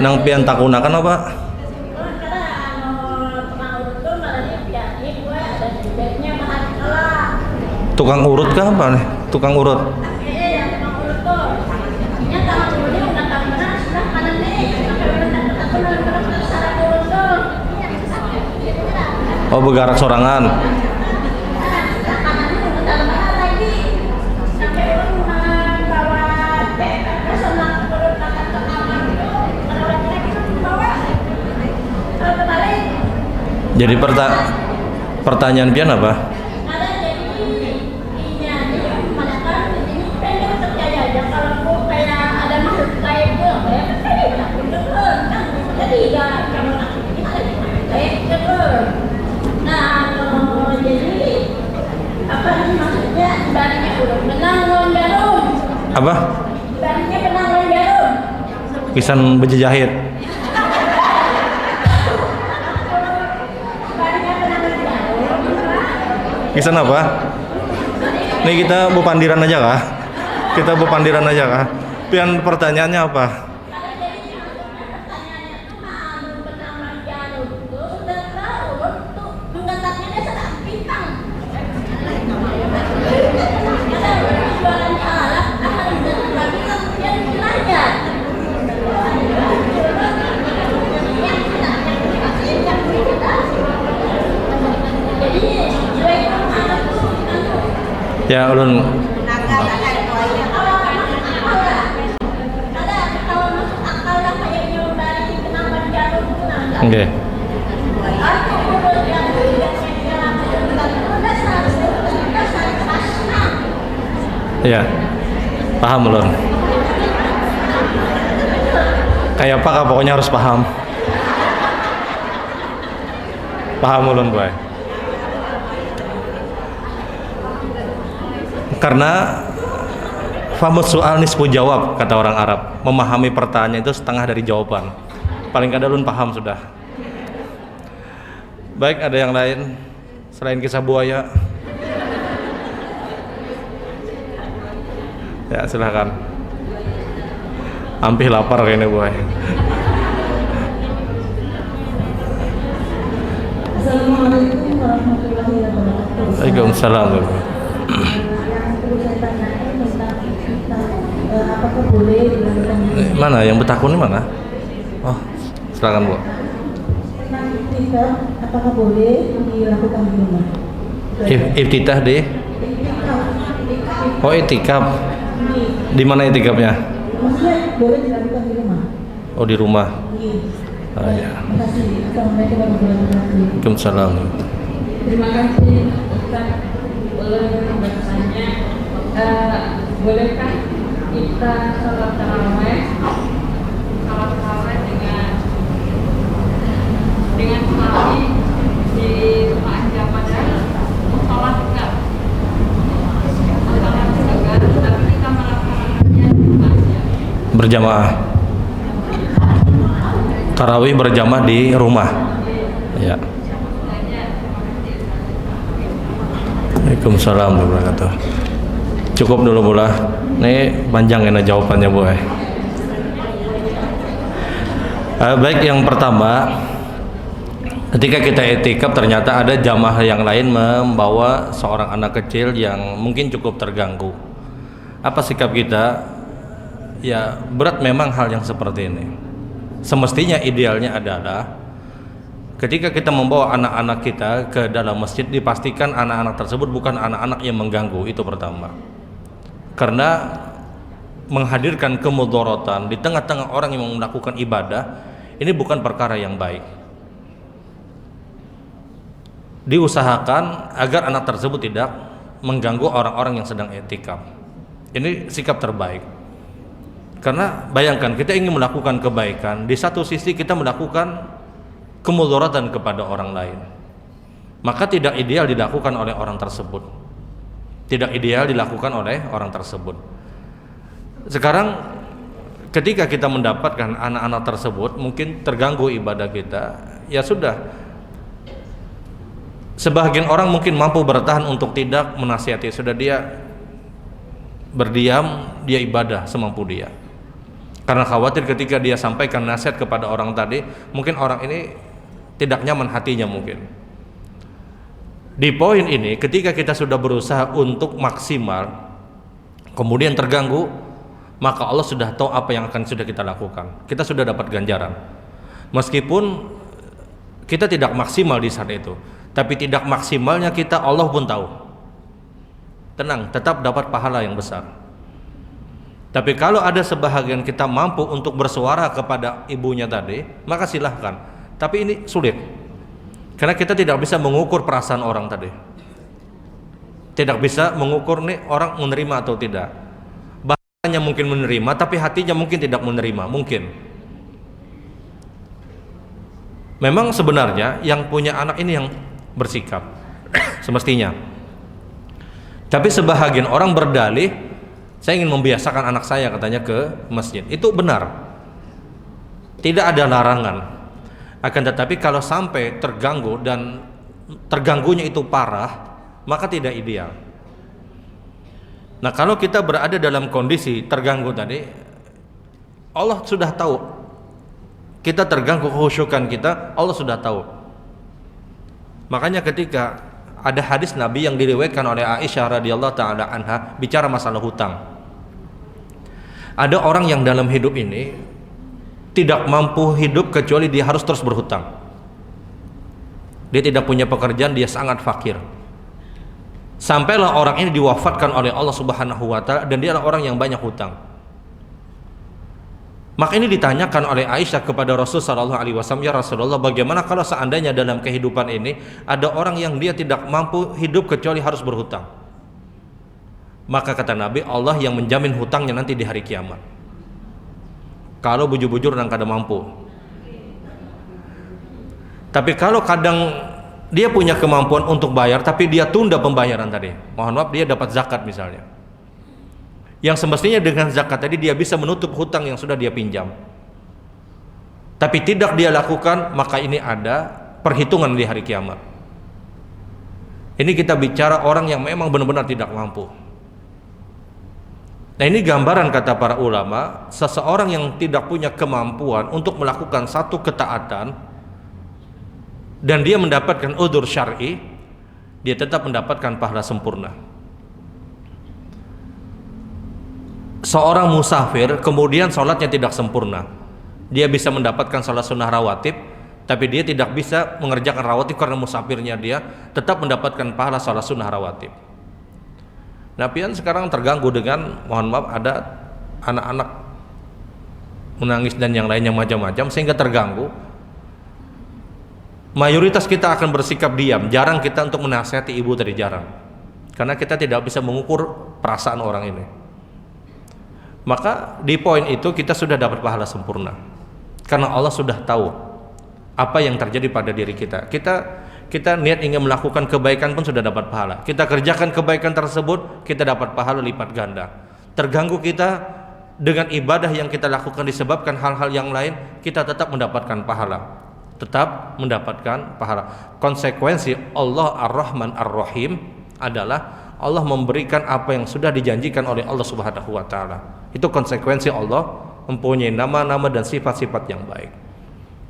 Nang pian takunakan apa? Tukang urut kah apa nih? Tukang urut. Oh, begarak sorangan. Jadi pertanyaan pian apa? Apa? Pisan bejejahit. Pisan apa? Nih kita bupandiran aja kah? Kita bupandiran aja kah? Pian pertanyaannya apa? Ya ulun oke. Ya paham ulun. Kayak apa kah pokoknya harus paham. Paham ulun boy. Karena famus soal nisfu jawab kata orang Arab, memahami pertanyaan itu setengah dari jawaban. Paling kadang ulun paham sudah. Baik, ada yang lain selain kisah buaya? Ya silakan. Ampih lapar kayaknya boy. Assalamualaikum warahmatullahi wabarakatuh. Waalaikumsalam. Apakah boleh dilakukan Mana yang bertakun ini mana? Oh, silakan Bu. itikaf? Apakah boleh dilakukan di rumah? Iftitah deh. Oh, itikaf. Di mana itikafnya? Maksudnya boleh dilakukan di rumah? Oh, di rumah. Iya. Oh ya. Terima kasih. Assalamualaikum warahmatullahi wabarakatuh. Waalaikumsalam. Terima kasih Ustaz. Bertanya, bolehkah kita sholat taraweh dengan sekali di rumah aja padahal sholat enggak tapi kita melaksanakannya di rumah aja Berjamaah. Tarawih berjamaah di rumah. Ya. Waalaikumsalam warahmatullahi wabarakatuh. Cukup dulu pula. Ini panjang ini jawabannya Bu. Baik, yang pertama, ketika kita etikaf ternyata ada jamaah yang lain membawa seorang anak kecil yang mungkin cukup terganggu. Apa sikap kita? Ya berat memang hal yang seperti ini. Semestinya idealnya adalah ketika kita membawa anak-anak kita ke dalam masjid, dipastikan anak-anak tersebut bukan anak-anak yang mengganggu. Itu pertama. Karena menghadirkan kemudaratan di tengah-tengah orang yang melakukan ibadah, ini bukan perkara yang baik. Diusahakan agar anak tersebut tidak mengganggu orang-orang yang sedang i'tikaf. Ini sikap terbaik. Karena bayangkan kita ingin melakukan kebaikan, di satu sisi kita melakukan kemudaratan kepada orang lain. Maka tidak ideal dilakukan oleh orang tersebut. Tidak ideal dilakukan oleh orang tersebut. Sekarang ketika kita mendapatkan anak-anak tersebut mungkin terganggu ibadah kita, ya sudah. Sebagian orang mungkin mampu bertahan untuk tidak menasihati, sudah dia berdiam, dia ibadah semampu dia. Karena khawatir ketika dia sampaikan nasihat kepada orang tadi, mungkin orang ini tidak nyaman hatinya mungkin. Di poin ini, ketika kita sudah berusaha untuk maksimal, kemudian terganggu, maka Allah sudah tahu apa yang akan sudah kita lakukan. Kita sudah dapat ganjaran. Meskipun kita tidak maksimal di saat itu, tapi tidak maksimalnya kita Allah pun tahu. Tenang, tetap dapat pahala yang besar. Tapi kalau ada sebahagian kita mampu untuk bersuara kepada ibunya tadi, maka silahkan. Tapi ini sulit, karena kita tidak bisa mengukur perasaan orang tadi. Tidak bisa mengukur nih orang menerima atau tidak. Bahasanya mungkin menerima, tapi hatinya mungkin tidak menerima, mungkin. Memang sebenarnya yang punya anak ini yang bersikap semestinya. Tapi sebahagian orang berdalih, saya ingin membiasakan anak saya katanya ke masjid. Itu benar, tidak ada larangan. Akan tetapi kalau sampai terganggu dan terganggunya itu parah, maka tidak ideal. Nah, kalau kita berada dalam kondisi terganggu tadi, Allah sudah tahu kita terganggu kekhusyukan kita, Allah sudah tahu. Makanya ketika ada hadis Nabi yang diriwayatkan oleh Aisyah radhiyallahu taala anha bicara masalah hutang. Ada orang yang dalam hidup ini tidak mampu hidup kecuali dia harus terus berhutang. Dia tidak punya pekerjaan, dia sangat fakir. Sampailah orang ini diwafatkan oleh Allah Subhanahu wa taala dan dia adalah orang yang banyak hutang. Maka ini ditanyakan oleh Aisyah kepada Rasul sallallahu alaihi wasallam, ya Rasulullah, bagaimana kalau seandainya dalam kehidupan ini ada orang yang dia tidak mampu hidup kecuali harus berhutang? Maka kata Nabi, Allah yang menjamin hutangnya nanti di hari kiamat. Kalau bujur-bujur dan kadang mampu. Tapi kalau kadang dia punya kemampuan untuk bayar, tapi dia tunda pembayaran tadi. Mohon maaf, dia dapat zakat misalnya. Yang semestinya dengan zakat tadi dia bisa menutup hutang yang sudah dia pinjam. Tapi tidak dia lakukan, maka ini ada perhitungan di hari kiamat. Ini kita bicara orang yang memang benar-benar tidak mampu. Nah, ini gambaran kata para ulama, seseorang yang tidak punya kemampuan untuk melakukan satu ketaatan dan dia mendapatkan udzur syar'i, dia tetap mendapatkan pahala sempurna. Seorang musafir kemudian sholatnya tidak sempurna, dia bisa mendapatkan sholat sunnah rawatib, tapi dia tidak bisa mengerjakan rawatib karena musafirnya, dia tetap mendapatkan pahala sholat sunnah rawatib. Nah, pian sekarang terganggu dengan, mohon maaf, ada anak-anak menangis dan yang lainnya macam-macam sehingga terganggu. Mayoritas kita akan bersikap diam, jarang kita untuk menasihati ibu tadi, jarang. Karena kita tidak bisa mengukur perasaan orang ini. Maka di poin itu kita sudah dapat pahala sempurna. Karena Allah sudah tahu apa yang terjadi pada diri kita. Kita niat ingin melakukan kebaikan pun sudah dapat pahala. Kita kerjakan kebaikan tersebut, kita dapat pahala lipat ganda. Terganggu kita dengan ibadah yang kita lakukan disebabkan hal-hal yang lain, kita tetap mendapatkan pahala. Tetap mendapatkan pahala. Konsekuensi Allah Ar-Rahman Ar-Rahim adalah Allah memberikan apa yang sudah dijanjikan oleh Allah Subhanahu wa taala. Itu konsekuensi Allah mempunyai nama-nama dan sifat-sifat yang baik.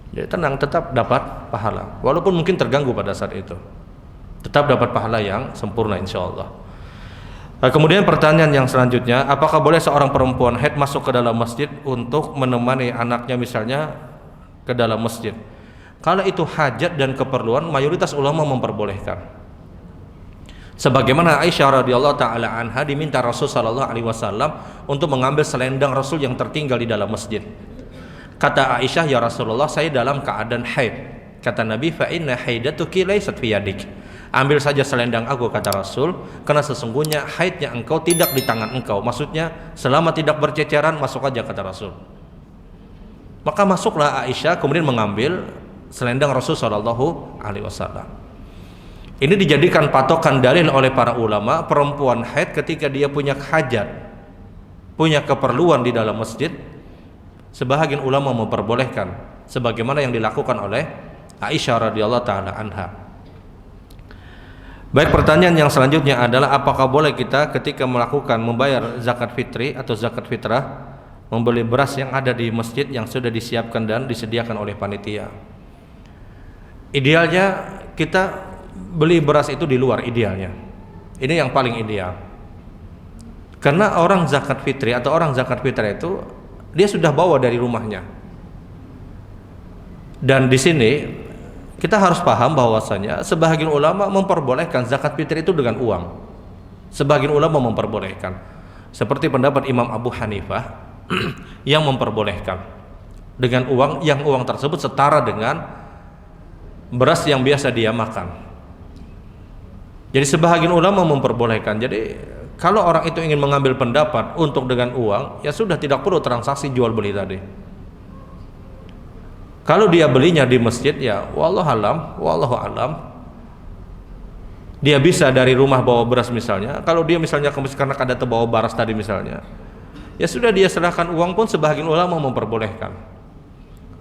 Jadi tenang, tetap dapat pahala walaupun mungkin terganggu pada saat itu, tetap dapat pahala yang sempurna insyaallah. Kemudian pertanyaan yang selanjutnya, apakah boleh seorang perempuan haid masuk ke dalam masjid untuk menemani anaknya misalnya ke dalam masjid? Kalau itu hajat dan keperluan, mayoritas ulama memperbolehkan. Sebagaimana Aisyah radhiyallahu taala anha diminta Rasul sallallahu alaihi wasallam untuk mengambil selendang Rasul yang tertinggal di dalam masjid. Kata Aisyah, ya Rasulullah, saya dalam keadaan haid. Kata Nabi, fa inna haidatuki laysat fi yadik. ambil saja selendang aku, kata Rasul, karena sesungguhnya haidnya engkau tidak di tangan engkau. Maksudnya selama tidak berceceran masuk aja, kata Rasul. Maka masuklah Aisyah kemudian mengambil selendang Rasul sallallahu alaihi wasallam. Ini dijadikan patokan dalil oleh para ulama, perempuan haid ketika dia punya hajat, punya keperluan di dalam masjid, sebahagian ulama memperbolehkan sebagaimana yang dilakukan oleh Aisyah radhiyallahu taala anha. Baik, pertanyaan yang selanjutnya adalah apakah boleh kita ketika melakukan membayar zakat fitri atau zakat fitrah membeli beras yang ada di masjid yang sudah disiapkan dan disediakan oleh panitia? Idealnya kita beli beras itu di luar, idealnya. Ini yang paling ideal. Karena orang zakat fitri atau orang zakat fitrah itu dia sudah bawa dari rumahnya. Dan di sini kita harus paham bahwasanya sebahagian ulama memperbolehkan zakat fitri itu dengan uang. Sebahagian ulama memperbolehkan. Seperti pendapat Imam Abu Hanifah yang memperbolehkan dengan uang, yang uang tersebut setara dengan beras yang biasa dia makan. Jadi sebahagian ulama memperbolehkan. Jadi kalau orang itu ingin mengambil pendapat untuk dengan uang, ya sudah, tidak perlu transaksi jual beli tadi. Kalau dia belinya di masjid, ya wallahu alam, dia bisa dari rumah bawa beras misalnya. Kalau dia misalnya karena ada terbawa beras tadi misalnya, ya sudah, dia serahkan uang pun sebahagian ulama memperbolehkan.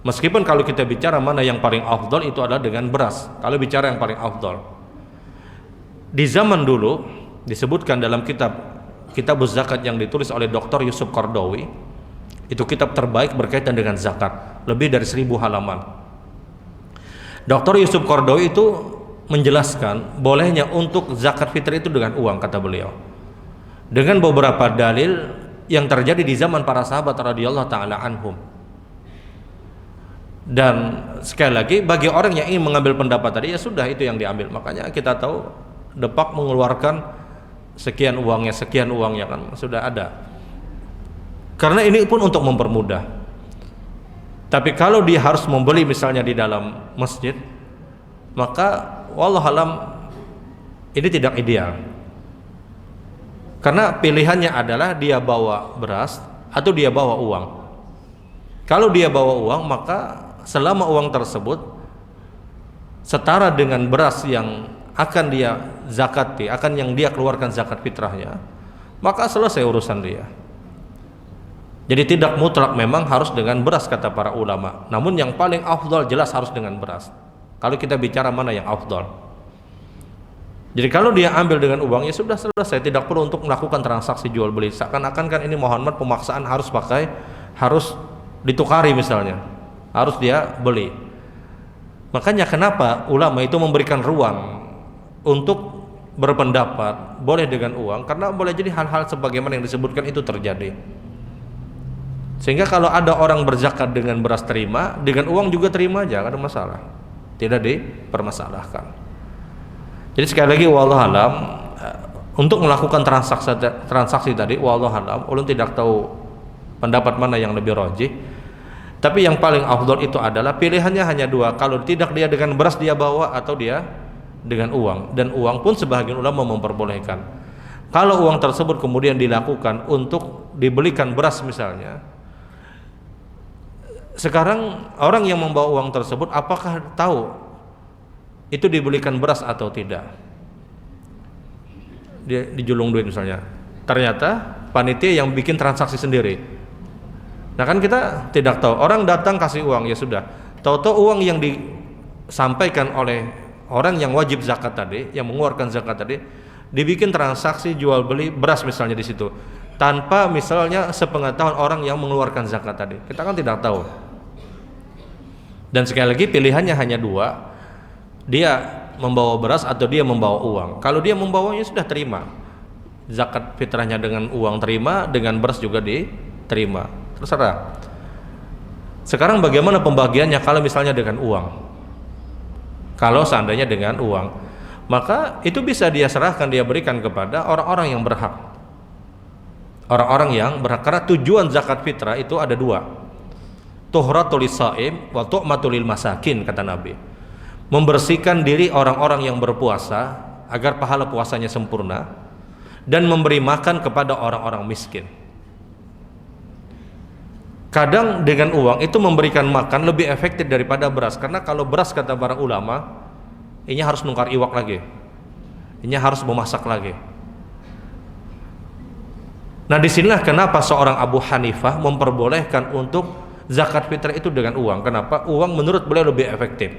Meskipun kalau kita bicara mana yang paling afdal itu adalah dengan beras. Kalau bicara yang paling afdal, di zaman dulu disebutkan dalam kitab zakat yang ditulis oleh Dr. Yusuf Qaradawi, itu kitab terbaik berkaitan dengan zakat, lebih dari 1000 halaman. Dr. Yusuf Qaradawi itu menjelaskan bolehnya untuk zakat fitri itu dengan uang, kata beliau, dengan beberapa dalil yang terjadi di zaman para sahabat radhiyallahu taala anhum. Dan sekali lagi, bagi orang yang ingin mengambil pendapat tadi, ya sudah, itu yang diambil. Makanya kita tahu Depak mengeluarkan sekian uangnya kan sudah ada. Karena ini pun untuk mempermudah. Tapi kalau dia harus membeli misalnya di dalam masjid, maka wallahu alam ini tidak ideal. Karena pilihannya adalah dia bawa beras atau dia bawa uang. Kalau dia bawa uang, maka selama uang tersebut setara dengan beras yang akan dia zakati, yang dia keluarkan zakat fitrahnya, maka selesai urusan dia. Jadi tidak mutlak memang harus dengan beras, kata para ulama. Namun yang paling afdal jelas harus dengan beras. Kalau kita bicara mana yang afdal. Jadi kalau dia ambil dengan uang, ya sudah, selesai, tidak perlu untuk melakukan transaksi jual beli. Seakan-akan kan ini Muhammad pemaksaan harus ditukari misalnya, harus dia beli. Makanya kenapa ulama itu memberikan ruang untuk berpendapat boleh dengan uang, karena boleh jadi hal-hal sebagaimana yang disebutkan itu terjadi. Sehingga kalau ada orang berzakat dengan beras terima, dengan uang juga terima aja, tidak ada masalah, tidak dipermasalahkan. Jadi sekali lagi wallahu alam, untuk melakukan transaksi tadi wallahu alam, ulun tidak tahu pendapat mana yang lebih rajih. Tapi yang paling afdal itu adalah pilihannya hanya dua. Kalau tidak, dia dengan beras dia bawa, atau dia dengan uang. Dan uang pun sebahagian ulama memperbolehkan. Kalau uang tersebut kemudian dilakukan untuk dibelikan beras misalnya, sekarang orang yang membawa uang tersebut apakah tahu itu dibelikan beras atau tidak? Dia dijulung duit misalnya, ternyata panitia yang bikin transaksi sendiri. Nah kan kita tidak tahu. Orang datang kasih uang, ya sudah, tahu-tahu uang yang disampaikan oleh orang yang wajib zakat tadi, yang mengeluarkan zakat tadi, dibikin transaksi jual beli beras misalnya di situ, tanpa misalnya sepengetahuan orang yang mengeluarkan zakat tadi. Kita kan tidak tahu. Dan sekali lagi pilihannya hanya dua, dia membawa beras atau dia membawa uang. Kalau dia membawanya sudah terima zakat fitrahnya dengan uang, terima, dengan beras juga diterima, terserah. Sekarang bagaimana pembagiannya kalau misalnya dengan uang? Kalau seandainya dengan uang, maka itu bisa dia serahkan, dia berikan kepada orang-orang yang berhak. Orang-orang yang berhak, karena tujuan zakat fitrah itu ada dua. Tuhratul lisaim wa tu'matul lil masakin, kata Nabi. membersihkan diri orang-orang yang berpuasa agar pahala puasanya sempurna, dan memberi makan kepada orang-orang miskin. Kadang dengan uang itu memberikan makan lebih efektif daripada beras, karena kalau beras kata para ulama ini harus nungkar iwak lagi, ini harus memasak lagi. Nah, disinilah kenapa seorang Abu Hanifah memperbolehkan untuk zakat fitrah itu dengan uang. Kenapa? Uang menurut beliau lebih efektif.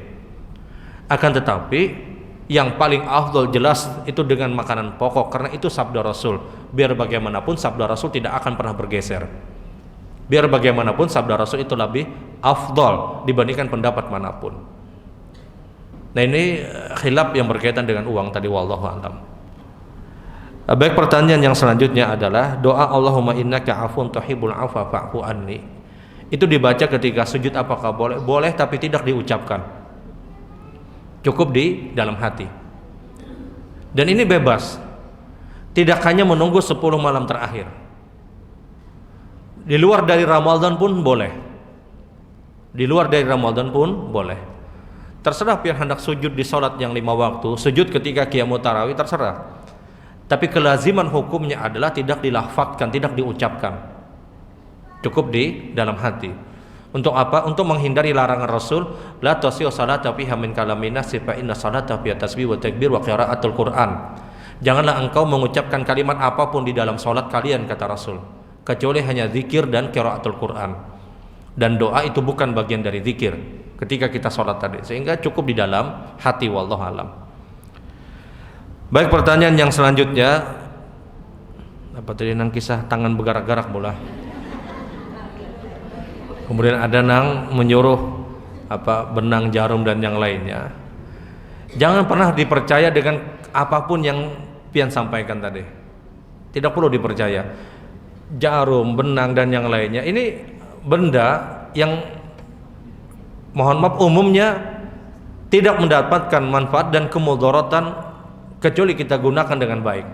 Akan tetapi yang paling afdol jelas itu dengan makanan pokok, karena itu sabda Rasul. Biar bagaimanapun sabda Rasul tidak akan pernah bergeser. Biar bagaimanapun sabda Rasul itu lebih afdol dibandingkan pendapat manapun. Nah, ini khilaf yang berkaitan dengan uang tadi, wallahu a'lam. Baik, pertanyaan yang selanjutnya adalah doa Allahumma innaka afun tuhibbul afwa fa'fu anni. Itu dibaca ketika sujud apakah boleh? Boleh, tapi tidak diucapkan. Cukup di dalam hati. Dan ini bebas. Tidak hanya menunggu 10 malam terakhir. Di luar dari Ramadan pun boleh. Di luar dari Ramadan pun boleh. Terserah pihak hendak sujud di salat yang 5 waktu, sujud ketika qiyamut tarawih, terserah. Tapi kelaziman hukumnya adalah tidak dilafadzkan, tidak diucapkan. Cukup di dalam hati. Untuk apa? Untuk menghindari larangan Rasul, la tasiu salata fiha min kalamin nas fa inna salata fiha tasbih wa takbir wa qiraatul Quran. Janganlah engkau mengucapkan kalimat apapun di dalam salat kalian, kata Rasul, kecuali hanya zikir dan qiraatul Quran. Dan doa itu bukan bagian dari zikir ketika kita salat tadi, sehingga cukup di dalam hati, wallahu alam. Baik, pertanyaan yang selanjutnya apa tadi nang kisah tangan bergerak-gerak bola. Kemudian ada nang menyuruh benang jarum dan yang lainnya. Jangan pernah dipercaya dengan apapun yang pian sampaikan tadi. Tidak perlu dipercaya. Jarum, benang dan yang lainnya ini benda yang mohon maaf umumnya tidak mendapatkan manfaat dan kemudaratan kecuali kita gunakan dengan baik.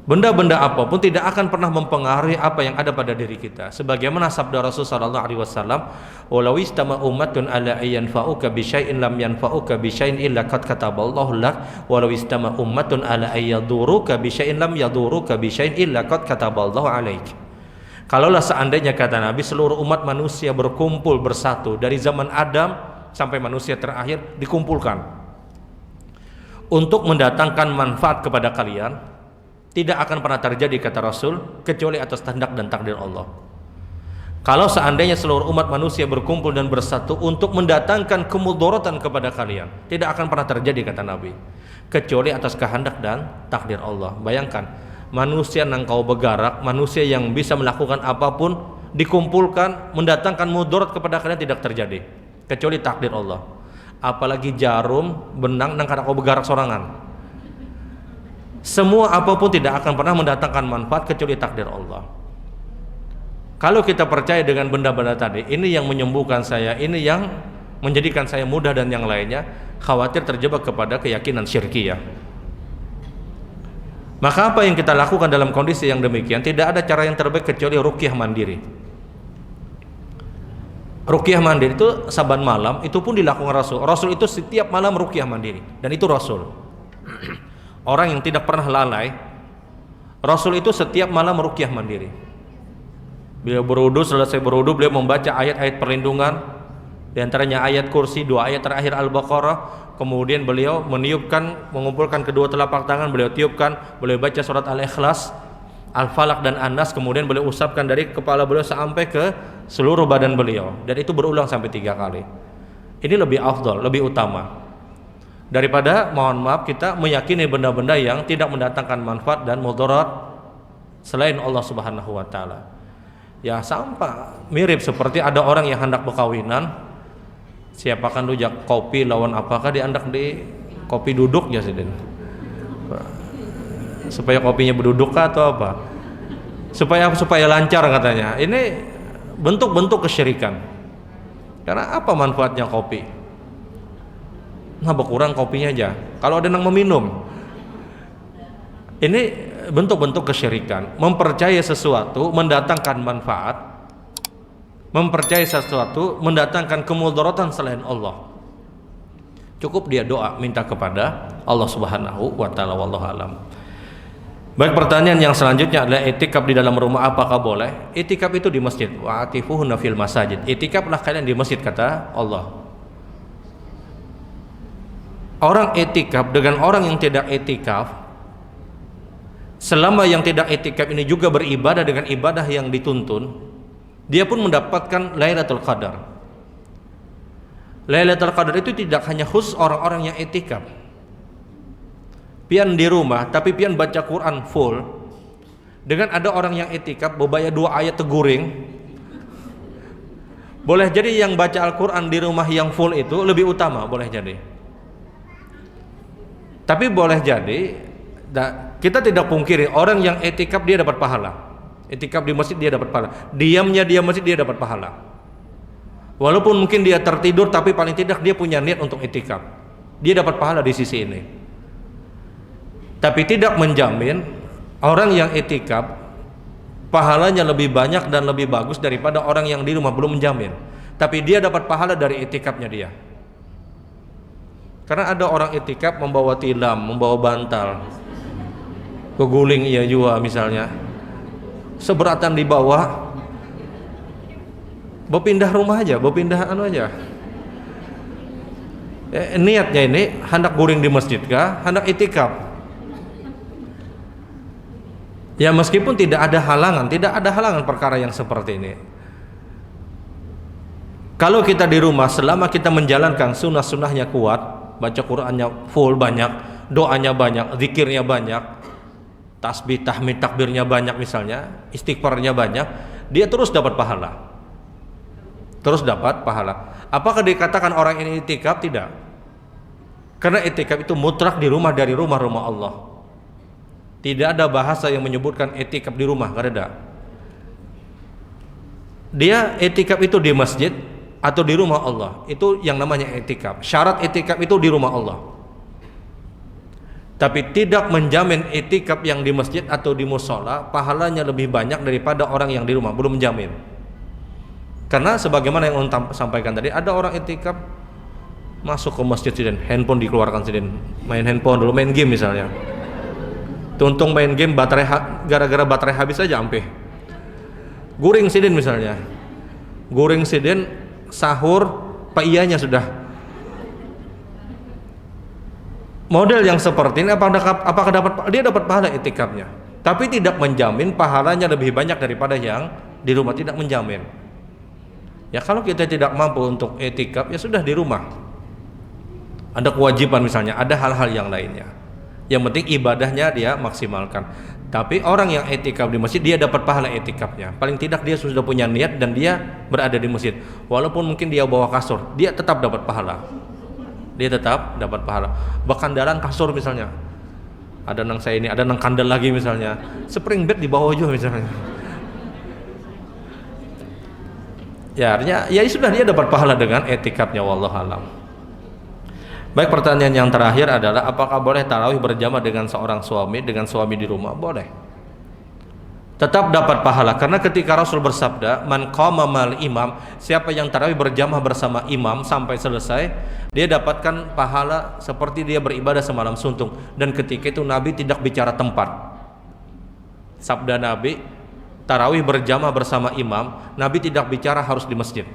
Benda-benda apapun tidak akan pernah mempengaruhi apa yang ada pada diri kita. Sebagaimana sabda Rasul sallallahu alaihi wasallam, "Walau istama ummatun ala ayanfa'uka bi syai'in lam yanfa'uka bi syai'in illa qad kataballahu lak, walau istama ummatun ala ayaduruka bi syai'in lam yaduruka bi syai'in illa qad kataballahu alaik." Kalaulah seandainya, kata Nabi, seluruh umat manusia berkumpul bersatu dari zaman Adam sampai manusia terakhir dikumpulkan untuk mendatangkan manfaat kepada kalian, tidak akan pernah terjadi, kata Rasul, kecuali atas kehendak dan takdir Allah. Kalau seandainya seluruh umat manusia berkumpul dan bersatu untuk mendatangkan kemudaratan kepada kalian, tidak akan pernah terjadi, kata Nabi, kecuali atas kehendak dan takdir Allah. Bayangkan, manusia yang kau bergerak, manusia yang bisa melakukan apapun, dikumpulkan mendatangkan mudarat kepada kalian tidak terjadi kecuali takdir Allah. Apalagi jarum, benang nang kada kau bergerak sorangan. Semua apapun tidak akan pernah mendatangkan manfaat kecuali takdir Allah. Kalau kita percaya dengan benda-benda tadi, ini yang menyembuhkan saya, ini yang menjadikan saya mudah dan yang lainnya, khawatir terjebak kepada keyakinan syirkiyah. Maka apa yang kita lakukan dalam kondisi yang demikian? Tidak ada cara yang terbaik kecuali ruqyah mandiri. Ruqyah mandiri itu saban malam, itu pun dilakukan Rasul. Rasul itu setiap malam ruqyah mandiri, dan itu Rasul. Orang yang tidak pernah lalai, Rasul itu setiap malam ruqyah mandiri. Beliau berwudu, selesai berwudu beliau membaca ayat-ayat perlindungan, di antaranya ayat kursi, 2 ayat terakhir Al-Baqarah. Kemudian beliau mengumpulkan kedua telapak tangan, beliau tiupkan, beliau baca surat Al-Ikhlas, Al-Falaq dan An-Nas, kemudian beliau usapkan dari kepala beliau sampai ke seluruh badan beliau, dan itu berulang sampai 3 kali. Ini lebih afdal, lebih utama daripada, mohon maaf, kita meyakini benda-benda yang tidak mendatangkan manfaat dan mudarat selain Allah Subhanahu wa taala. Ya sampah, mirip seperti ada orang yang hendak berkawinan, siapakan rujak kopi lawan apakah diandak di kopi duduk ya sidin. Supaya kopinya berduduk atau apa? Supaya lancar katanya. Ini bentuk-bentuk kesyirikan. Karena apa manfaatnya kopi? Nah, berkurang kopinya aja. Kalau ada yang meminum, ini bentuk-bentuk kesyirikan. Mempercayai sesuatu mendatangkan manfaat, mempercayai sesuatu mendatangkan kemudaratan selain Allah. Cukup dia doa, minta kepada Allah Subhanahu wa taala, wallahu alam. Baik, pertanyaan yang selanjutnya adalah itikaf di dalam rumah apakah boleh? Itikaf itu di masjid. Wa atifuhunna fil masajid. Itikaflah kalian di masjid, kata Allah. Orang itikaf dengan orang yang tidak itikaf, selama yang tidak itikaf ini juga beribadah dengan ibadah yang dituntun, dia pun mendapatkan Lailatul Qadar. Lailatul Qadar itu tidak hanya khusus orang-orang yang itikaf. Pian di rumah tapi pian baca Quran full, dengan ada orang yang itikaf bobaya 2 ayat teguring, boleh jadi yang baca Al-Quran di rumah yang full itu lebih utama, boleh jadi. Tapi boleh jadi kita tidak pungkiri orang yang itikaf dia dapat pahala. Itikaf di masjid dia dapat pahala. Diamnya dia masjid dia dapat pahala. Walaupun mungkin dia tertidur, tapi paling tidak dia punya niat untuk itikaf. Dia dapat pahala di sisi ini. Tapi tidak menjamin orang yang itikaf pahalanya lebih banyak dan lebih bagus daripada orang yang di rumah, belum menjamin. Tapi dia dapat pahala dari itikafnya dia. Karena ada orang itikaf membawa tilam, membawa bantal, keguling ia juga misalnya, seberatan di bawah, pindah rumah aja, pindah aja. Niatnya ini hendak guring di masjid kah, hendak itikaf. Ya meskipun tidak ada halangan perkara yang seperti ini. Kalau kita di rumah, selama kita menjalankan sunnah-sunnahnya kuat, baca Qur'annya full banyak, doanya banyak, zikirnya banyak, tasbih, tahmid, takbirnya banyak misalnya, istighfarnya banyak, dia terus dapat pahala. Terus dapat pahala. Apakah dikatakan orang ini itikaf? Tidak. Karena itikaf itu mutlak di rumah dari rumah-rumah Allah. Tidak ada bahasa yang menyebutkan itikaf di rumah, enggak ada. Dia itikaf itu di masjid atau di rumah Allah. Itu yang namanya itikaf. Syarat itikaf itu di rumah Allah. Tapi tidak menjamin itikaf yang di masjid atau di mushola pahalanya lebih banyak daripada orang yang di rumah, belum menjamin. Karena sebagaimana yang sampaikan tadi, ada orang itikaf masuk ke masjid sidin, handphone dikeluarkan sidin, main handphone dulu, main game misalnya. Tuntung main game gara-gara baterai habis aja ampe. Guring sidin misalnya. Guring sidin sahur paiyanya sudah. Model yang seperti ini apakah dia dapat pahala itikafnya? Tapi tidak menjamin pahalanya lebih banyak daripada yang di rumah, tidak menjamin. Ya kalau kita tidak mampu untuk itikaf, ya sudah di rumah. Ada kewajiban misalnya, ada hal-hal yang lainnya. Yang penting ibadahnya dia maksimalkan. Tapi orang yang itikaf di masjid, dia dapat pahala itikafnya. Paling tidak dia sudah punya niat dan dia berada di masjid. Walaupun mungkin dia bawa kasur, dia tetap dapat pahala. Dia tetap dapat pahala. Bahkan dalam kasur misalnya, ada nang saya ini, ada nang kandel lagi misalnya, spring bed di bawah juga misalnya. Ya artinya ya sudah dia dapat pahala dengan itikafnya, wallahu alam. Baik, pertanyaan yang terakhir adalah apakah boleh tarawih berjamaah dengan seorang suami di rumah? Boleh. Tetap dapat pahala karena ketika Rasul bersabda, "Man qama mal imam", siapa yang tarawih berjamaah bersama imam sampai selesai, dia dapatkan pahala seperti dia beribadah semalam suntuk. Dan ketika itu Nabi tidak bicara tempat. Sabda Nabi, tarawih berjamaah bersama imam, Nabi tidak bicara harus di masjid.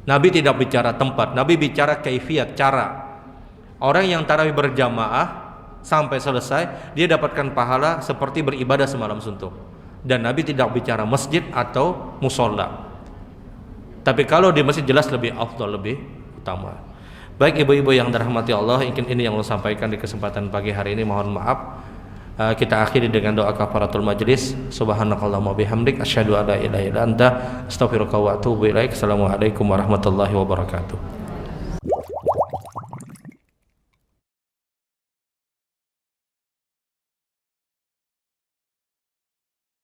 Nabi tidak bicara tempat, Nabi bicara kaifiat, cara. Orang yang tarawih berjamaah sampai selesai, dia dapatkan pahala seperti beribadah semalam suntuk. Dan Nabi tidak bicara masjid atau musola. Tapi kalau di masjid jelas lebih afdal, lebih utama. Baik ibu-ibu yang dirahmati Allah, mungkin ini yang saya sampaikan di kesempatan pagi hari ini, mohon maaf. Kita akhiri dengan doa kafaratul majlis. Subhanakallahumma bihamdik asyhadu an la ilaha illa anta astaghfiruka wa atubu ilaik. Assalamualaikum warahmatullahi wabarakatuh.